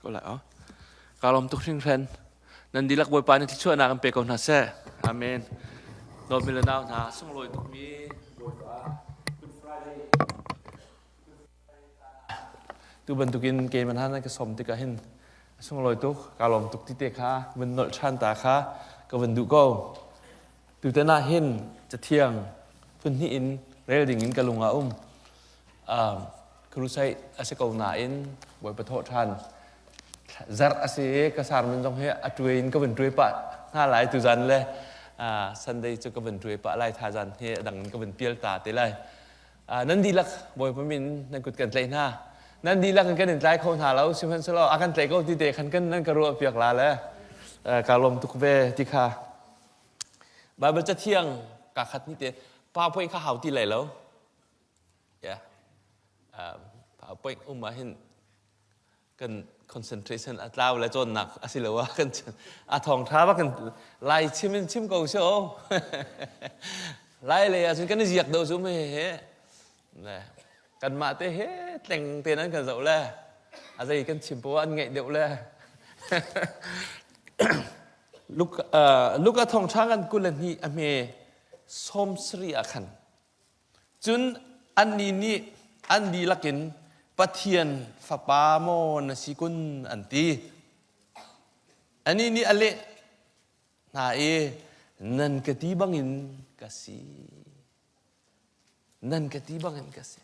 ก็แล้วกาลมตุกทิ้งเทรนนันดีลักบวยปานที่ช่วยนากันเปกอนนาเซ่อาเมนโดนมิลนาวนาส่งลอยตุกมีบวยปาtu bentuk in game man han ka som ti ka hin sung loi tu ka lom tuk ti te kha ben nol chan ta kha ka ben du ko tu te na hinจะเที่ยงพื้นที่อินเรลดิ่งอินกะลุงอาคือรู้ใช้อาศัยกาวนาอินบวยประโทษทันจัดอาศัยกษัตริย์มันต้องให้อัตวินก็เป็นด้วยปะน่าหลายตุจันเลยสันเดย์จะก็เป็นด้วยปะไล่ทาจันให้ดังก็เป็นเปียลตาเตเลยนั่นดีลักบวยพมินนั่นกุดกันเลยนะนั่นดีลักกันเดินใจคนหาเราสิมันสโลอาการใจก็ที่เด็กขันกันนั่นก็รู้เปียกลาแล้วการลมตุกเวที่ข้าบาเบจะเที่ยงกาขัดนี่เตะป้าพ่อข้าหาวที่ไหนแล้วป้าพ่อมาเห็นกัน concentration อัตราและจนหนักอาศิลวะกันทองท้าว่ากันไล่ชิมกูเชียวไล่เลยจนกันนี่อยากดูซุ่มเฮ้กันมาเตะเฮ้แต่งเตะนั้นกันเสาเลยอะไรกันชิมปัวอันไงเดี๋ยวเลยลูกทองช้างกันกุลนี่อเมสมสรีอาคันจุนอันนี้นี่อันดีลักินปะเทียนฝาปาโมนสิกุนอันตีอันนี้นี่อะไรนานันกะตีบังอินกะสีนันกะตีบังอินกะสี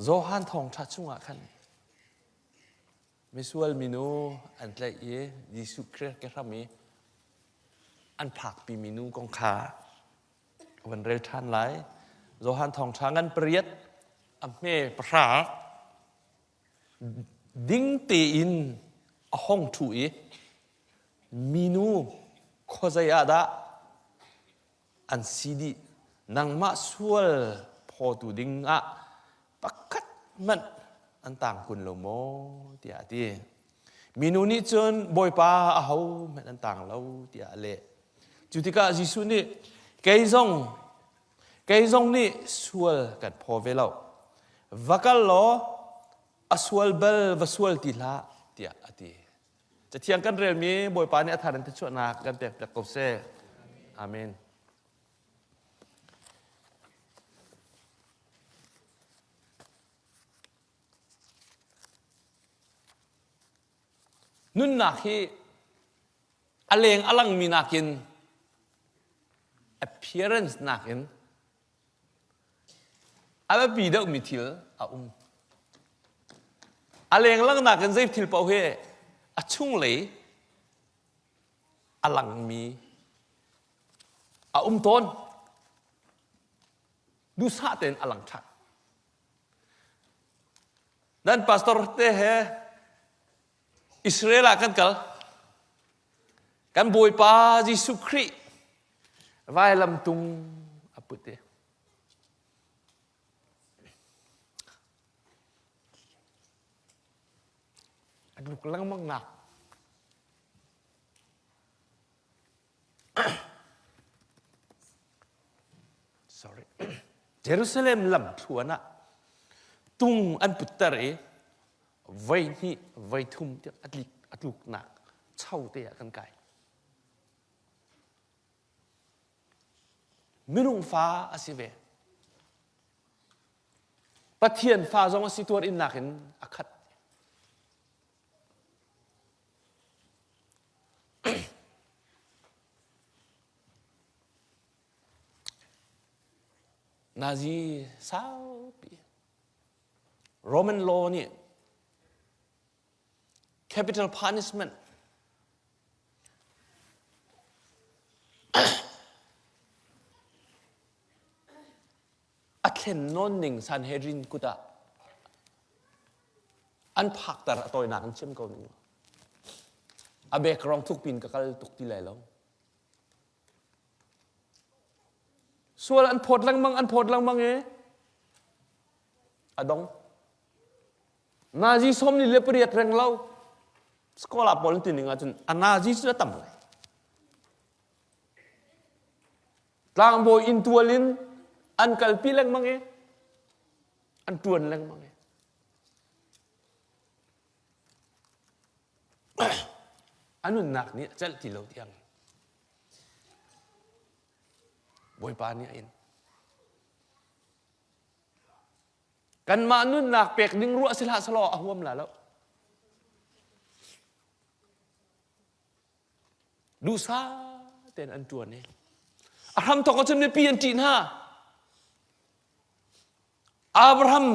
โซฮันทองชัดชุ่งอาคันมิสวลมินูอันเตยยิสุคริสต์แกทำมีอันผักปีมินูกองขาวันเรทันไลโซฮันทองช้างกันเปรียดอเมปราดิ้งตีอินห้องถุยมินูโคใจอาดาอันซีดีนังมาสวลพอตูดิ้งอะปักกัดมันอันต่างคุณโลโมที่อาทิมินูนี่จนบอยป้าเอามันอันต่างเราที่อาเล่จุดที่ก้าจิสุนี่เกยซงนี่สวลกันพอเวลาวักลอสวลเบลวสวลติลาที่อาทิจะเที่ยงกันเรื่องนี้บอยป้าเนี่ยทานที่ช่วยนักกันแต่จากกบเซ่อาเมนนุ่นนักที่อเลงอลังมีนักิน appearance นักินอาแบบปีเดอมิทิลอเลงอลังนักินใจทิลเปล่าเหรอชุ่งเลยอลังมีต้นดูสะเต็นอลังชัดdan pastor teh Israel akan kan boy pa Yesus Christ vai lam tung apa tu aduh kelang mengak sorry Jerusalem lam tuana tung an putarไว้นี่ไว้ทุ่มเดียวอัดลูกหนักเช่าเตะกันไก่มิรุงฟ้าอาศิเวปะเทียนฟ้าจงอาศิตัวอินนักเห็นอักขัดนาซีสาวปีโรมันโลนี่capital punishment อัตเคนนนหนึ่งซันเฮรินกุตะอันผักแต่ละตัวหนักเชื่อมกันนี่อาเบกรองทุกปีนกับการตุกที่ไหนแล้วส่วนอันพดลังมังอะดงนาจีสมนี่เลี้ยเปรียดแรงเล่าsekolah politik ni ngajun anaji sudah tambah. Lang boy intualin an kalpi lang mange, an tuan lang mange. อันนู้นหนักนี่จะที่เราเที่ยงบอยปานนี่เองกันมานุ่นหนักเปียกดึงรั้วสิละสลออาหวมแล้วดูซาเต็นอันจวนนี่อารัมตอกจนในปีอันจีนฮะอับราฮัม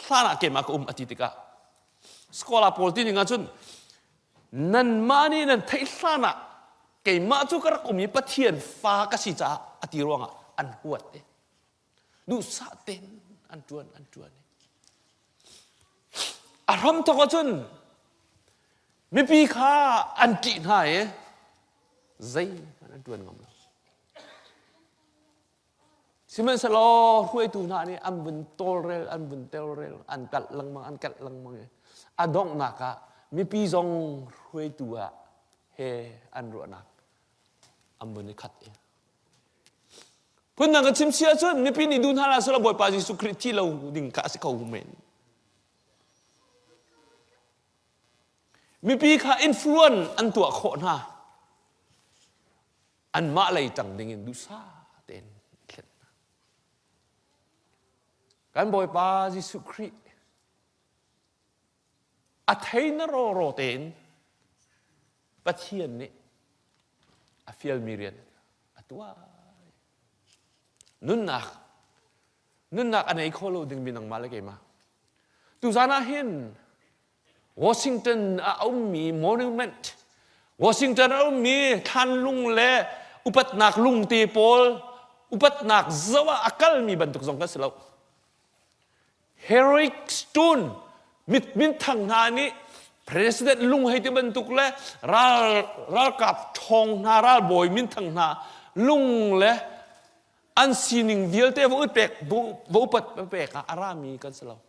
sana ke mak atitika sekolah politik dengan cun nan mani nan thai sana ke ma chu kar umi pathian fa ka si cha ati ronga an huat e du sa ten an tuan aram to ko chun mi pi kha an ti na e zai an tuan ngam simen salo huai tu na ni an bun tolrel an kat lang mang adong naka mi pi zong huai tu a he an ro nak an bun ni khat e pun nang chim sia chun mi pi ni dun hala sala boy pa Jesu Christ ti lo ding ka si ko men mi pi kha influence an tua kho na an ma lai tang ding in du sa tenกันบ่อยปาจิสุคริอัฐินโรเตนปะเทียนนี่อฟิลมิเรียนอัตัวนุนนักอันไหนโคโลดึงบินังมาเลยกันมาตุซานาเห็นวอชิงตันเอามีมอนูเมนต์วอชิงตันเอามีทันลุงเล่อุปัตนักลุงตีโพลอุปัตนักซาวอักลมีบรรทุกสองกันสลาวHeroic stone min thang na ni president lung hai te ban tuk le ral kap thong na ral boy min thang na lung le an sining vial te vo pek vo pat pek arami kan selaw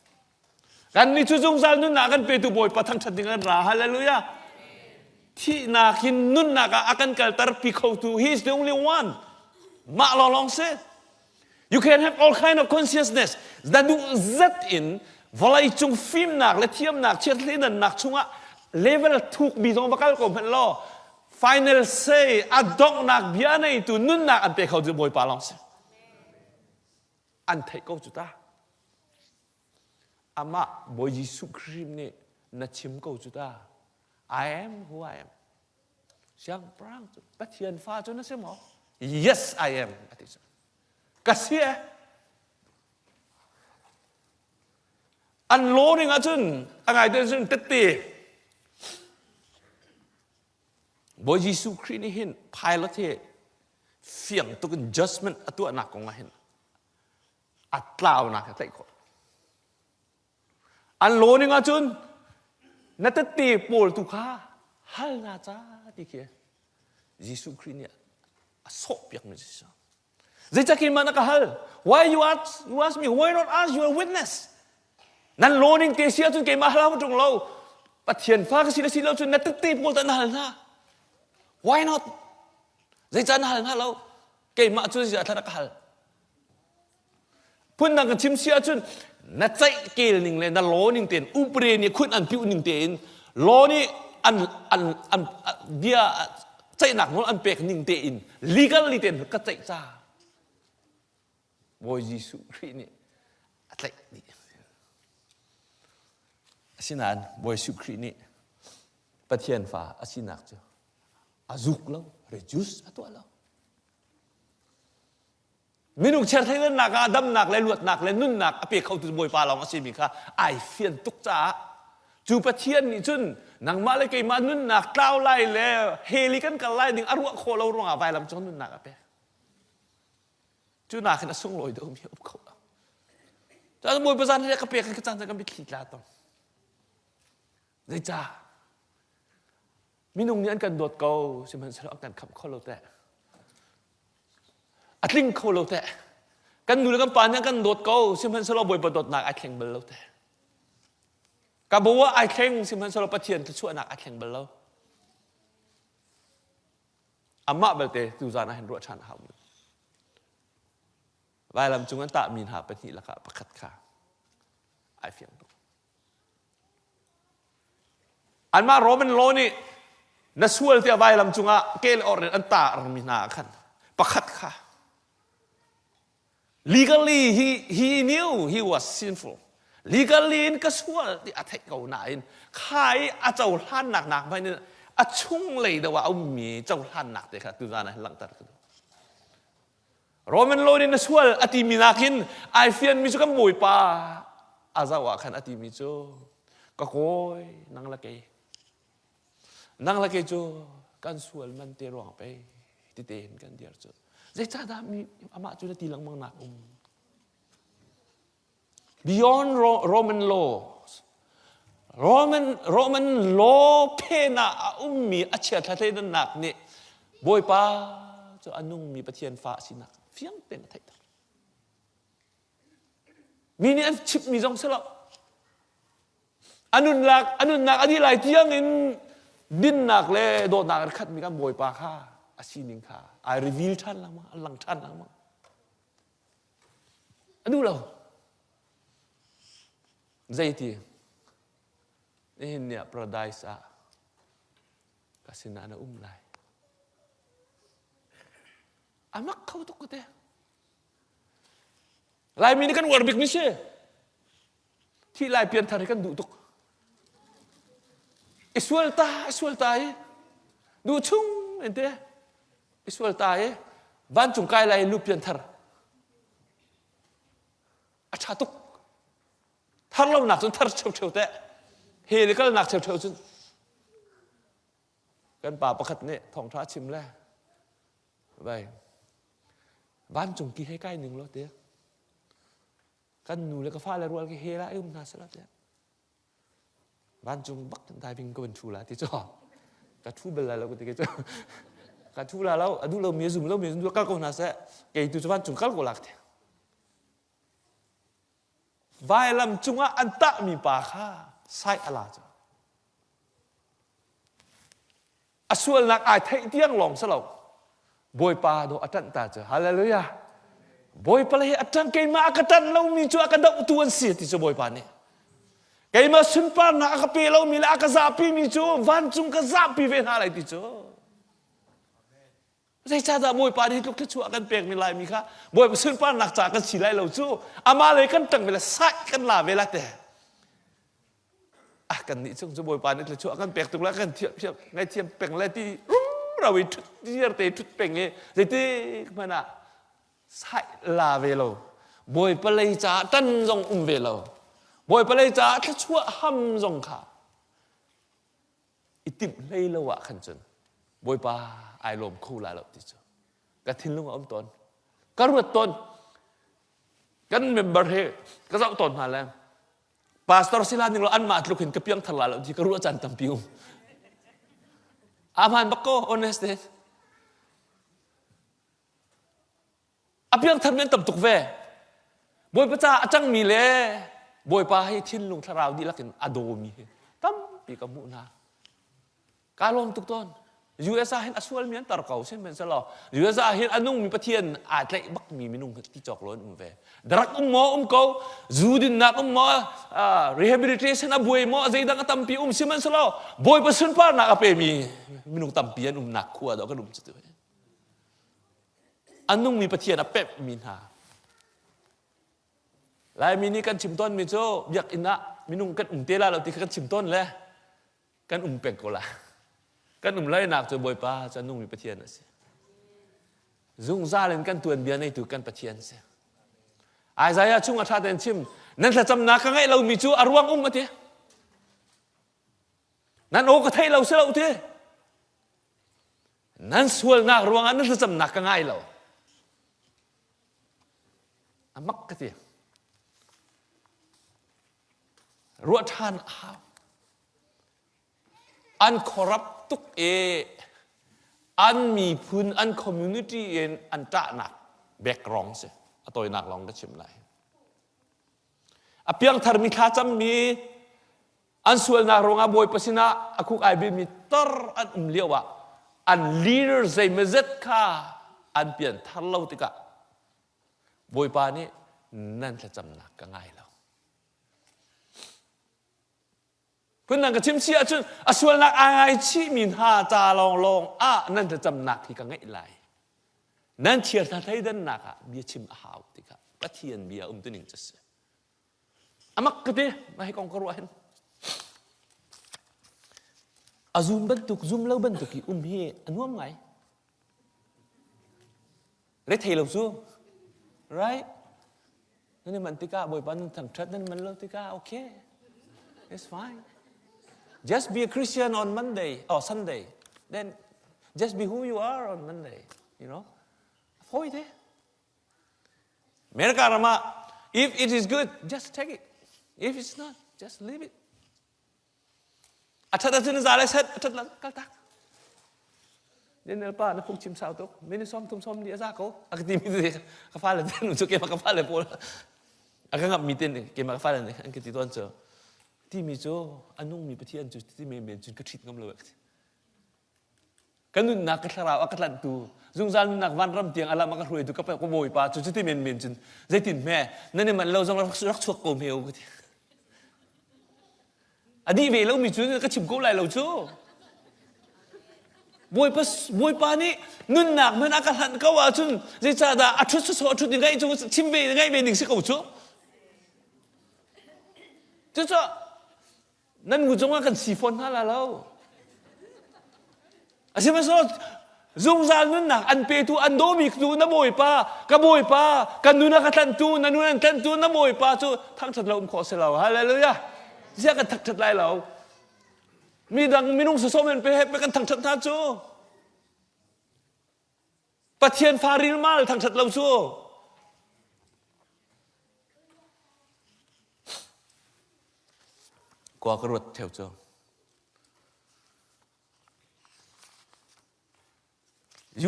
kan ni chu jung sal nun na kan pe tu boy pathang thating an ra hallelujah thi na kin nun na ka akan kal tar pi khau tu he is the only one ma long se you can have all kind of consciousness that do zat in volai chung film nak le thiam nak chet le nak chunga level thuk bi jong bakal ko phen lo final say adok nak bia nei tu nun nak an pe khau ju boy pa long se an thai ko chu ta ama boy Jesu Christ ni na chim ko chu ta I am who I am siang prang pathian fa chu na se mo yes I am atis Kasih an lo ni ngajun angai de jun teti boy Jesu Christ ni hin pilot he fiang tu kan judgment atu anak ko ngahin atlaw nak tai ko an lo ni ngajun na teti pol tu kha hal na cha ti ke Jesu Christ ni asop yak ni sa Zai cakin mana kahal? Why you ask me? Why not ask? You are a witness. Nan loning te sia chun ke mahla mo chung lo. Pathian fa ka sila chun na titi pol tan hal na. Why not? Zai chan hal na lo. Ke ma chun sia thana kahal. Pun nang ka chim sia chun na chai kel ning le na loning ten upre ni khun an piu ning ten. Lo ni an dia chai nak ngol an pek ning te in. Legally ten ka chai cha. Boy Jesu Christ ni atlek ni asinan boy Jesu Christ ni pathian fa asinak chu azuk lo reduce atwa lo minuk cher thai nak adam nak le luat nak le nun nak ape khau tu boy pa long asimi kha ai fian tuk cha chu pathian ni chun nang ma le ke ma nun nak tlaw lai le heli kan kal lai ding arwa kho lo ronga vai lam chon nun nak ape chú nào khi nó sung lồi đâu biết không cho mùi bây giờ nó cái việc cái chân cái bị khịt là tao dây cha mình nung nhẫn cần đột cầu xem mình sẽ cần khăm khâu lâu tệ ắt linh khâu lâu tệ cần nuôi cái pan nhẫn cần đột cầu xem mình sẽ lo bồi bật đột nạc ai khen bờ lâu tệ cả bố ai khen xem mình sẽ lo bắt tiền cái chuột nạc ai khen bờ lâu amma bel tệ tu ra nó hình ruột chăn hỏng Vai làm chúng ta min ha pati la ka pakhat kha ai fiang tu อันมาโรมันโลนี่นัสวลที่เอาไว้ลำจุงะเกลออร์อันตาอร์มินาขันประคัดค่ะ legally he knew he was sinful legally ก็ชัวที่อาทิตย์เขาหนาอินใครอาเจ้าท่านหนักๆไปเนี่ยอาชุ่งเลยแต่ว่าเอามีเจ้าท่านหนักเลยค่ะตัวนั้นหลังตัดกันโรมันโลนี่นัสวลอติมินาคินไอเฟียนมิจุกันมวยปาอาจาวะขันอติมิจูก็โอยนั่งละเกนั่งละเกจูกันสวลมันเตะรองไปติเตนกันเดียร์จูใจจ้าดามีอามาจุดตีหลังมังนักbeyond Roman laws Roman law เพน่ามีอาเชียทะเลนั่นหนักเนี่ยบอยป้าจะอนุมีประเทียนฟ้าสินักเฟียงเป็นไทยมีเนี่ยชิปมีจงสลับอนุนักอดีไลที่ยังอินดินนักเลยโดนนักขัดมีการบอยป้าข้าอาชีนิงข้าไอรีวิลท่านละมั้งหลังท่านละมั้งอนุเราใจที่นี่เนี่ยประดายสะกสินานะไลอามักเขาตุกเตะลายมีนี่กันวอร์บิกมิเช่ที่ลายเปลี่ยนทาริกันดูตุกอิสวลตายดูชุ่งเห็นเตะอิสวลตายบ้านจุงกายลายลูกเปลี่ยนทาร์อาชาตุกทาร์เราหนักจนทาร์เฉียวเตะเฮลิก็หนักเฉียวจนกันป่าประคัดเนี่ยทองท้าชิมแล้วไปบ้านจุงกี่ให้ใกล้หนึ่งแล้วเตี้ยกันหนูเลยก็ฟ้าเลยรัวเลยเฮละน่าสลับเนี่ยบ้านจุงบักได้พิงก็เป็นชูละที่จ่อกระทู้เป็นอะไรแล้วก็ที่จ่อกระทู้แล้วดูเรามีซุ่มดูก็ก็น่าเสียเกี่ยตัวบ้านจุงก็หลักเตี้ยไว้ลำจุงอันตะมีป่าข้าใส่อะไรจ้ะส่วนนักอาจให้เที่ยงหลงสลบบอยปาโดอัตันตาจ้ะฮาเลลูยาบอยปาเลยอัตันเกมาอักตันเรามีจูอักดับตัวเสียที่จะบอยปานี่เกมาสุนปานักเปเรามีละอักซาปีมีจูวันจุงกซาปีเวนอะไรที่จูใช่จ้าบอยปาที่ลูกที่ชัวกันเปกมีลายมีค่ะบอยสุนปานักจากกันสีไรเราจูอามาเลยกันตั้งเวลาใส่กันลาเวลาแต่กันนี่ช่วงจะบอยปานนี่เลยช่วงกันเปกตุกแล้วกันเทียบไงเทียมเปกอะไรที่เราวิทุที่เตะทุดเปกเงี้ยแต่ที่มันอะใส่ลาเวโลบอยปเลยจ้าตั้นจงเวโลบอยปเลยจ้าแค่ชั่วห้ำจงขาอิติบเลยละวะขันจนบอยปาไอลมคู่ลาเราที่จ้ากระทิ้งลงอ้อมตนกระรวดตนกันเมมเบอร์เฮก็จะเอาตนมาแล้วPastor sila nilo an matlukin kapiyang talalo di karuwa chan tampium. Aman bako honest eh. Apiyang tarmen tamtuk ve. Boy pa cha achang mi le. Boy pa hi thin lung tharau di lakin adomi. Tampi ka muna. Kalom tuk ton. USA hin aswal mian tarkaw sin men salo. USA hin anung mi pathian atlay bak mi minung ti choklon ve. Darak mo ko zudin na mo rehabilitation abuay mo azay dang tampi siman salo. Boy pasun pa na kape mi minung tampian nakwa do kanum chitu. Anung mi pathian apep min ha. Lai mini kan chimton mi cho biak ina minung kan tela lo ti kan chimton le. Kan pek ko la. Kan lai nak cho boy pa cho nung mi pathian na siya. Zung za len kan tuan bian itu kan pathian siya. Isaiah chung athaten chim nan tha cham na ka ngai lo mi chu arwang ati. Nan o ka thai lo se lo ti. Nan sual na ruang an tha cham na ka ngai lo. Amak ka ti. Ruat han uncorrupt tuk an mi pun an community en an ta nak background se atoi nak long da chim lai apiang thar mi kha cham mi an sual na ronga boy pasina akuk ai bi mi tar an liawa an leader zai mezet kha an pian thar lo tika boy pa ni nan tha cham nak ka ngai lo เพื่อนนั่งกับชิมเชียจุนส่วนนักอายชิมินหาจาลองนั่นจะจำหนักที่กังไงไหลนั่นเชียร์ท่าไทยดันนักเบียชิมหาวติค่ะกระเทียนเบียตัวหนึ่งจะเสียมักกะเดมาให้กองกระวานzoom bentuk zoom lau bentuk ki hi anuam ngai le thei lo chu right nên man tika boy pan thang that nên man lo tika okay it's fine just be a Christian on Monday or Sunday then just be who you are on Monday you know foi thế America rama if it is good just take it if it's not just leave it thật là chân dài hết thật là các tác nên là pa nó không chim sao tốt mình xóm địa ra cố cái gì cái pha là tên một cái mà cái pha là bộ cái ngập mi tên cái mà cái pha là này anh cái gì toàn chờ thì mi cho anh nung mi bát thiên cho thì mình chun cái thịt ngâm lợn cái nun nạc cái thảo cái lợn tu dùng gian nạc van ram tiếng alam cái ruồi tu cái cái bồi pa cho thì mình chun dây tin mẹ nên là mình lâu trong rắc chuột cổ mèo cái đi về lâu mình chú cái chìm cố lại lâu chú bôi pa ní nun nạc mình ăn cái hạt câu à chú dây cha đã chút ngay chú chìm về ngay về đỉnh sẽ cầu chú chú cho nên người trong cái xì phun ha là lâu xem sao dùng ra nun nạc ăn pe tu ăn đố bị tu nó bôi pa cái nun cái thằng tu nó nun thằng tu nó bôi pa chú thằng thật lâu khó sẽ lâu hallelujah sẽกันถักๆlạiเรามีดังมีนุ่งสุสมันไปกันถักๆท่าจูปะเทียนฟาริลมาถักๆเราจูกว่ากระรวดแถวจู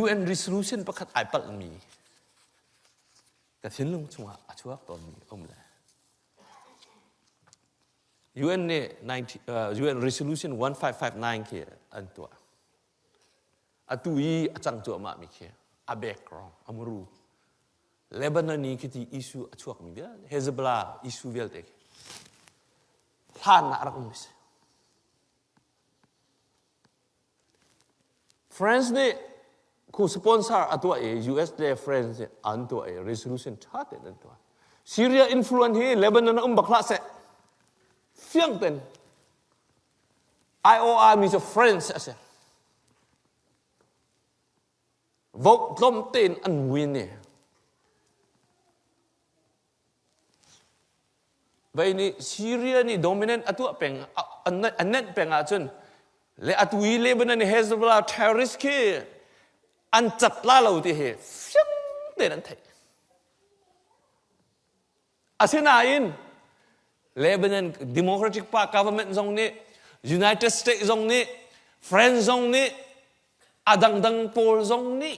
UN resolution ประคัดไอปัลมีแต่ทิ้งลงชัวตอนมีเลย UN เนี่ยUN resolution 1559คืออันตัวตุยจังตัวมามีคืออาเบกรองอามรูเลบานอนนี่คือที่อิสุช่วงมีเดียเฮซบลาอิสุเวลเตกท่านนักรักมิส France เนี่ยคู่สปอนเซอร์อันตัวUS เนี่ย France เนี่ยอันตัวresolution ชัดเจนอันตัว Syria influence ที่เลบานอนบักลาเซเฟียงเป็น IOR มีจะ friends อะเสียวกล้มเต้นอันวินเนี่ยไปนี่ซีเรียนี่ dominant อัตัวเป็นอันนั้นเป็นอาจนและอัตวิเลบันนี่เฮซบลา terrorist คืออันจับล่าเราที่เหตุเฟียงเต้นอันไทยอาเซียนอินLebanon Democratic Party government zong ni United States zong ni France zong ni adang Pol zong ni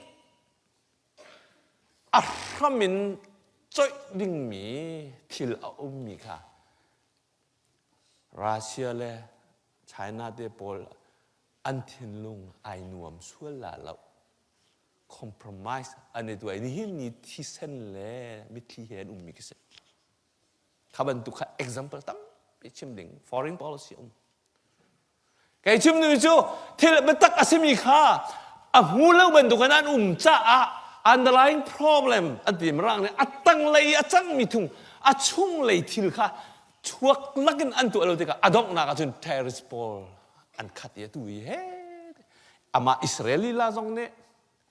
aramin choi ding mi thil a mi kha Russia le China de Pol an thin lung ai nuam sual la lo compromise ane tu ai ni hin ni thi sen le mi thi hen mi kise kaban tu example tam chim ding foreign policy cái chim nu chu thì là tak asimi kha hu lo ban tu kanan cha underlying problem adim rang ne atang lei achang mi thung achung lei thil kha chuak lakin an tu lo te ka adok na ka chun terrorist pol an khat ye tu he ama israeli la zong ne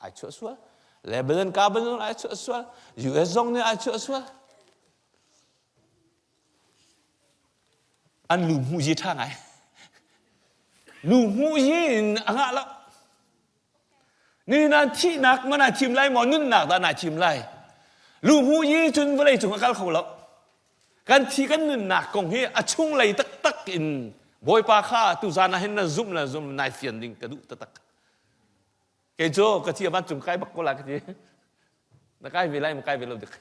ai chu sual lebanon ka ban ai chu sual US zong ne ai chu sualอันลูมูยีท่าไงลูมูยีอ่ะละนี่นาที่นักมันนาทีมไล่หมอนุ่นหนักแต่นาทีมไล่ลูมูยีจนเวลาจุงกันเขาแล้วกันที่กันนุ่นหนักกงเฮอช่วงไล่ตักอินบอยปาข้าตุจานะเห็นน่ะซุ่มนายเฟียนดิ้งกระดุตักเกโจกระที่บ้านจุงไก่บักกุลากระที่นักไก่เวลามันไก่เวลาดึก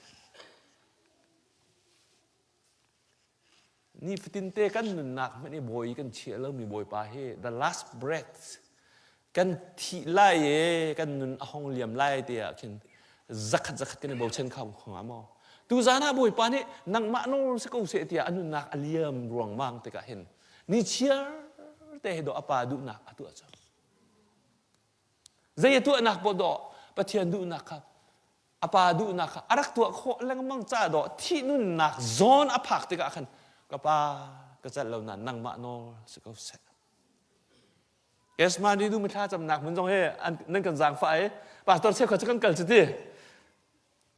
นี่ฟิตินเต้กันนุ่นหนักไม่ได้บอยกันเชี่ยแล้วมีบอยปาเฮ the last breath กันที่ไล่กันนุ่นห้องเหลี่ยมไล่เดียกันจักกันในบ่เช่นคำของอาโมตูจานะบอยปานี่นังมาโนสกุเสียเดียอันนุ่นหนักเลี่ยมรวงมังแต่ก็เห็น ni chia te do apa du nak atu aja zai tu nak bodo pathian du nak kap apa du nak arak tu kho lang mang cha do thi nun nak zone aphak te ka khan ka pa ka chal lo nan nang ma no se ko se yes ma di du mi tha cham nak mun jong he an nan kan jang fa ai pastor se kho chakan kal chiti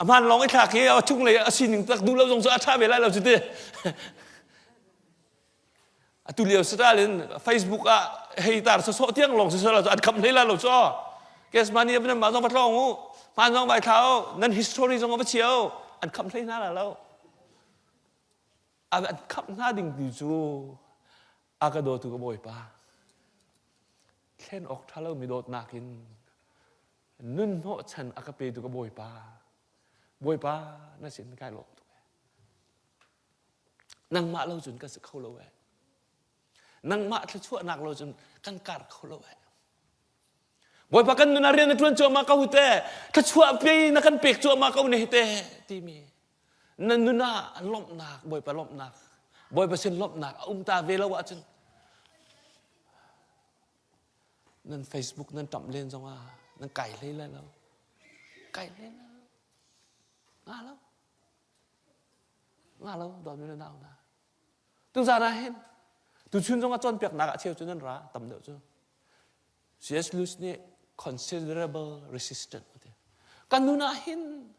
aman long ai tha ke a chung le a sin tak du lo jong sa tha be lai lo chiti tu liều stra lên Facebook hay tar so tiếng lòng so là ăn cầm lấy là lộc cho cái mani bên mà trong phát long mà trong bài thảo nên history trong cái chiều ăn cầm lấy na là lâu ăn cầm na đình từ chú cái đồ từ cái bồi pa khen ốc thảo lâu mi đột nạc in nun họ chân cái pe từ cái bồi pa nó xin cái lộc năng mã lâu chuẩn cái sự khâu lâu vậy nang mak tercuak nak lo jun kan kar kholo ai boy pakan nunari na tuan chua makau te tercuak pi na kan pek chua makau ne te timi nan nuna lop nak boy pa lop nak boy pa sin lop nak ta velo wa chun nan Facebook nan tam lên xong nan cày lên lo cày lên ngà lo đòn lên nào na tu ra na hen tu chun jong a chon pek nak a cheu chun ra tam deu chu C.S. Lewis ni considerable resistant kan nu na hin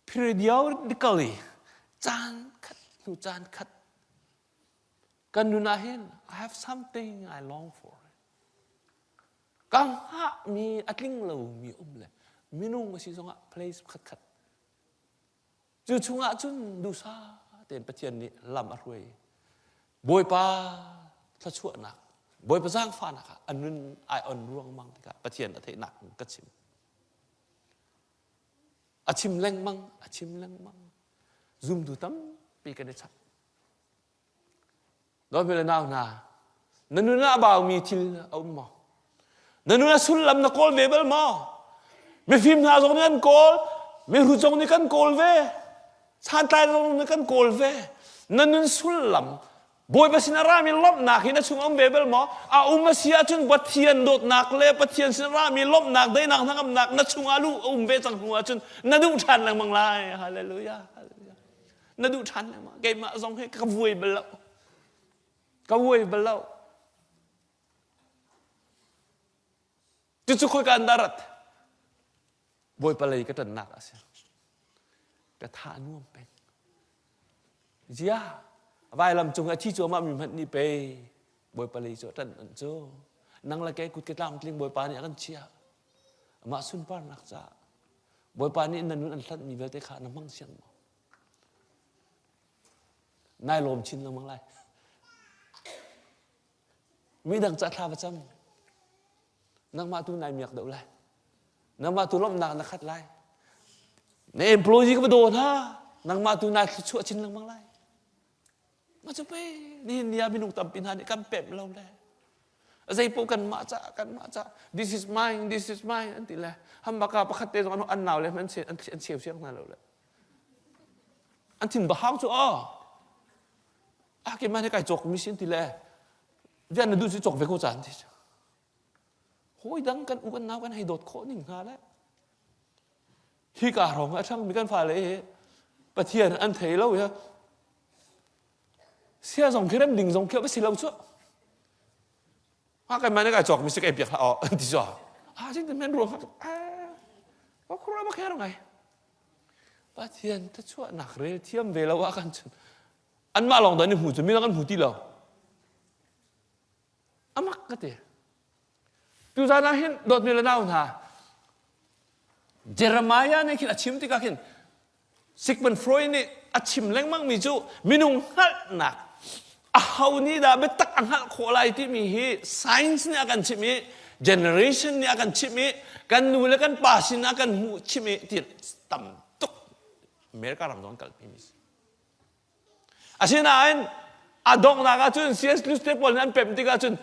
periodically chan khat kan nu na hin I have something I long for kang ha mi atling lo mi le minung ma si jong a place khat chu chunga chun du sa ten pathian ni lam a roi boy paถ้าชั่วหนักบอยpa sang fa nak anun ai on ruang mang ka pathian a thei nak ka chim achim leng mang zoom du tam pi ka de chat do bela naw na nanu na baw mi thil om mo nanu na sul lam na kol bebel mo me phim na jong nan kol me ru jong ni kan kol ve san tai jong ni kan kol ve nanu sul lam boy pa sinarami lop nak hina chung om bebel mo masia chun pathian dot nak le pathian sinarami lop nak dai nak nangam nak na chung alu be chang hua chun na du than lang mang lai hallelujah na du than lang ma ke ma jong he ka vui belau chu khoi kan darat boy pa lei ka tan nak asia ka tha nuam pen jia vài làm chung chi chúa mà mình hận đi pe bồi pa lấy chỗ trần ẩn chỗ năng là cái cút cái làm linh bồi pa này ăn chia mà xuân pa nặc dạ bồi pa này năn ăn thắt mi về tới khả năng mang xiang nai lồm chín là mang lại mi đằng dạ tha vật chăm năng mà tu này miệng đậu lại năng mà tu lom nặc nặc khát lại này employee có đồ ha năng mà tu này chuột chín là mang lại mà chụp ấy đi nia bên nông tập bên hà này cam pẹp lâu đấy, dây po cần mã cha, this is mine, anh tỷ lệ, ham bạc bạc khát tê rồi anh nào lên anh xỉu nào lâu đấy, anh thìn bảo hao chỗ cái mà này cái chọc mi xin tỷ lệ, vì anh đưa chỉ chọc về câu chán thì, hối đắng căn uốn nào căn hay đột khó nhìn hà đấy, khi cả rong ở trong mi căn phải lấy, bát thiên anh thấy lâu vậy. Sia dòng kia em đình dòng kia với xì lâu chút, cái mà này cái chọc mình sẽ cái việc là thì sao? Chính là men ruột có khổ lắm cái này, bát thiên ta chúa nặc rê thiêm về lâu ăn chân, ăn mà lòng đấy nên hủ chuẩn bị ăn hủ tí lâu, mắc cái gì? Tu ra na hin đột nhiên là nào hả? Jeremiah này khi là chim thì các hin, Sigmund Freud này chim leng mang mi chu minung hal nak. Hau ni dah betak angkat kolai ti mi science ni akan cimi generation ni akan cimi kan nula kan pasin akan mu cimi ti tam tuk mereka ramdon kal pimis asina ain adong naga chun CS newspaper nan pem ti ka chun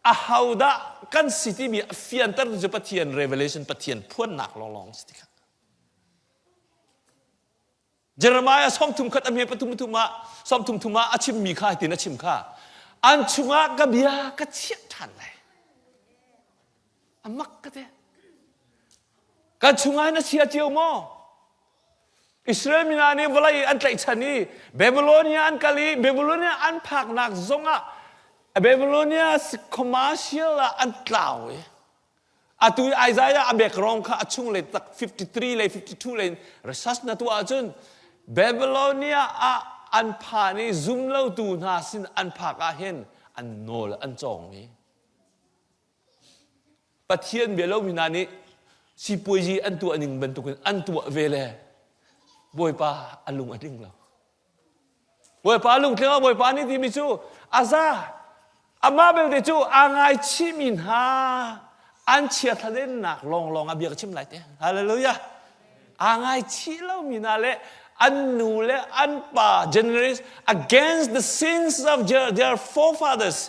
hau da kan city mi fiantar je pathian revelation pathian phuan nak long long stika เยเรมียาซ้อมทุ่มขัดอเมริกาทุ่มมาซ้อมทุ่มมาอาชิมมีค่าตินอาชิมค่าอันชุงะกับเบียก็เชี่ยทันเลยอามักก็เถอะกันชุงะน่ะเชี่ยเจียวมั้งอิสราเอลมีนานี่เวลาอันไกลชันนี่เบบิโลเนียอันกาลีเบบิโลเนียอันพักนักซงะเบบิโลเนียคอมเมอร์เชียลอันกล่าวอาตุยไอซายาอับเบกรองค่ะชุงเลยตัก53เลย52เลยรัสนัตัวอาจุนเบบิโลเนียอันพานี่ซุ่มเล่าตูนาสินอันพักอาเห็นอันโนลอันจองนี่ปะเทียนเบลมีนานี่สิปุยจีอันตัวหนึ่งเป็นตัวอันตัวเวเลบอยป้าอันลุงอันดิ้งเราบอยป้าลุงเท่าบอยป้านี่ที่มิจูอาซาอามาเบลเดจูอ่างไอชิมินฮาอันเชียทะเลหนักลองอาเบียกชิมไหลเตะฮาเลลูยาอ่างไอชิเรามีนาเลอันนูเลอันป้า generous against the sins of their forefathers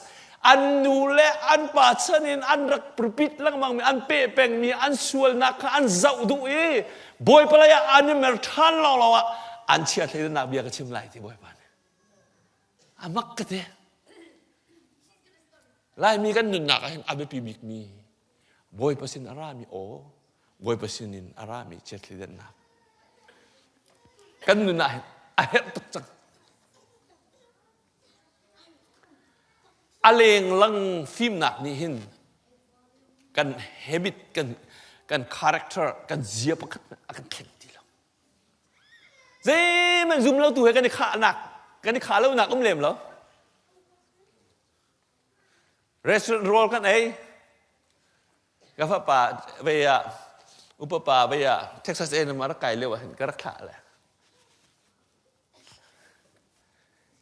อันนูเลอันป้าเช่นนี้อันรักประพิษลังมังมีอันเป๊ะเป่งมีอันสวลนักอันเจ้าดุยบอยปลายอันนี้เมรทันเราอ่ะอันเชียทะเลหนักเบียกชิมไหลที่บอยป้าเนี่ยอามักกะเตะไล่มีกันหนุนหนักเห็นอาเบปีมิกมีบอยปัสินอารามีโอบอยปัสินินอารามีเจ็ดลิเดนนักกันหนุนหนักอาเห็นตุกจังอาเลงลังฟิล์มหนักนี่เห็นกันเฮบิตกันคาแรคเตอร์กันเจียบกันเข็นทีเราเจ้มันซุ่มเราตัวกันในขาหนักกันในขาเราหนักอุ้มเหลี่ยมเหรอเรสโรลกันไอ้กาแฟป่าไปอุปป่าไปเท็กซัสเอ็นมารักไก่เร็วเห็นก็รักขาแหละ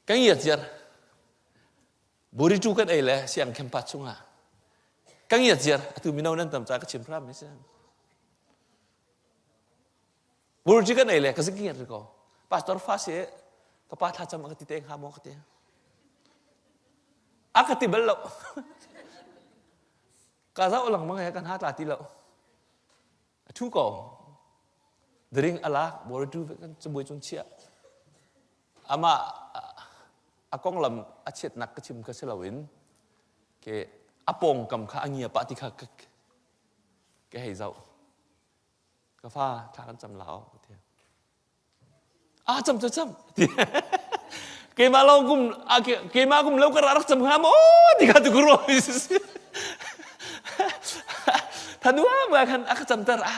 กันเหยียดเจียบุรีจูกันไอ้เลยเสียงเข้มปัดช่วงอ่ะกันเหยียดเจียตุมินเอานั่นตามใจก็ชิมพระไม่ใช่บุรีจูกันไอ้เลยก็สิ่งเหยียดก็พาสตอร์ฟาเซ่ก็พาท่าจำอักติเตงหามอกติอักติเบลล์ก็จะเอาหลังมังให้กันหาตาตีแล้วทุกคนดริงอะไรบุรีจูกันจะบวยจนเชี่ยอามาอากงลำอาเช็ดนักกระชิมกระเซลวินเกอปงกำข้าอังเงียปฏิฆาแกให้เจ้ากาฟ้าทากันจำเหลาเทียจำเกมาลงกุมเกมากุมเล่ากระรักจำหามโอ้ที่ข้าตุกรอท่านว่าเมื่อกันอักจำตระ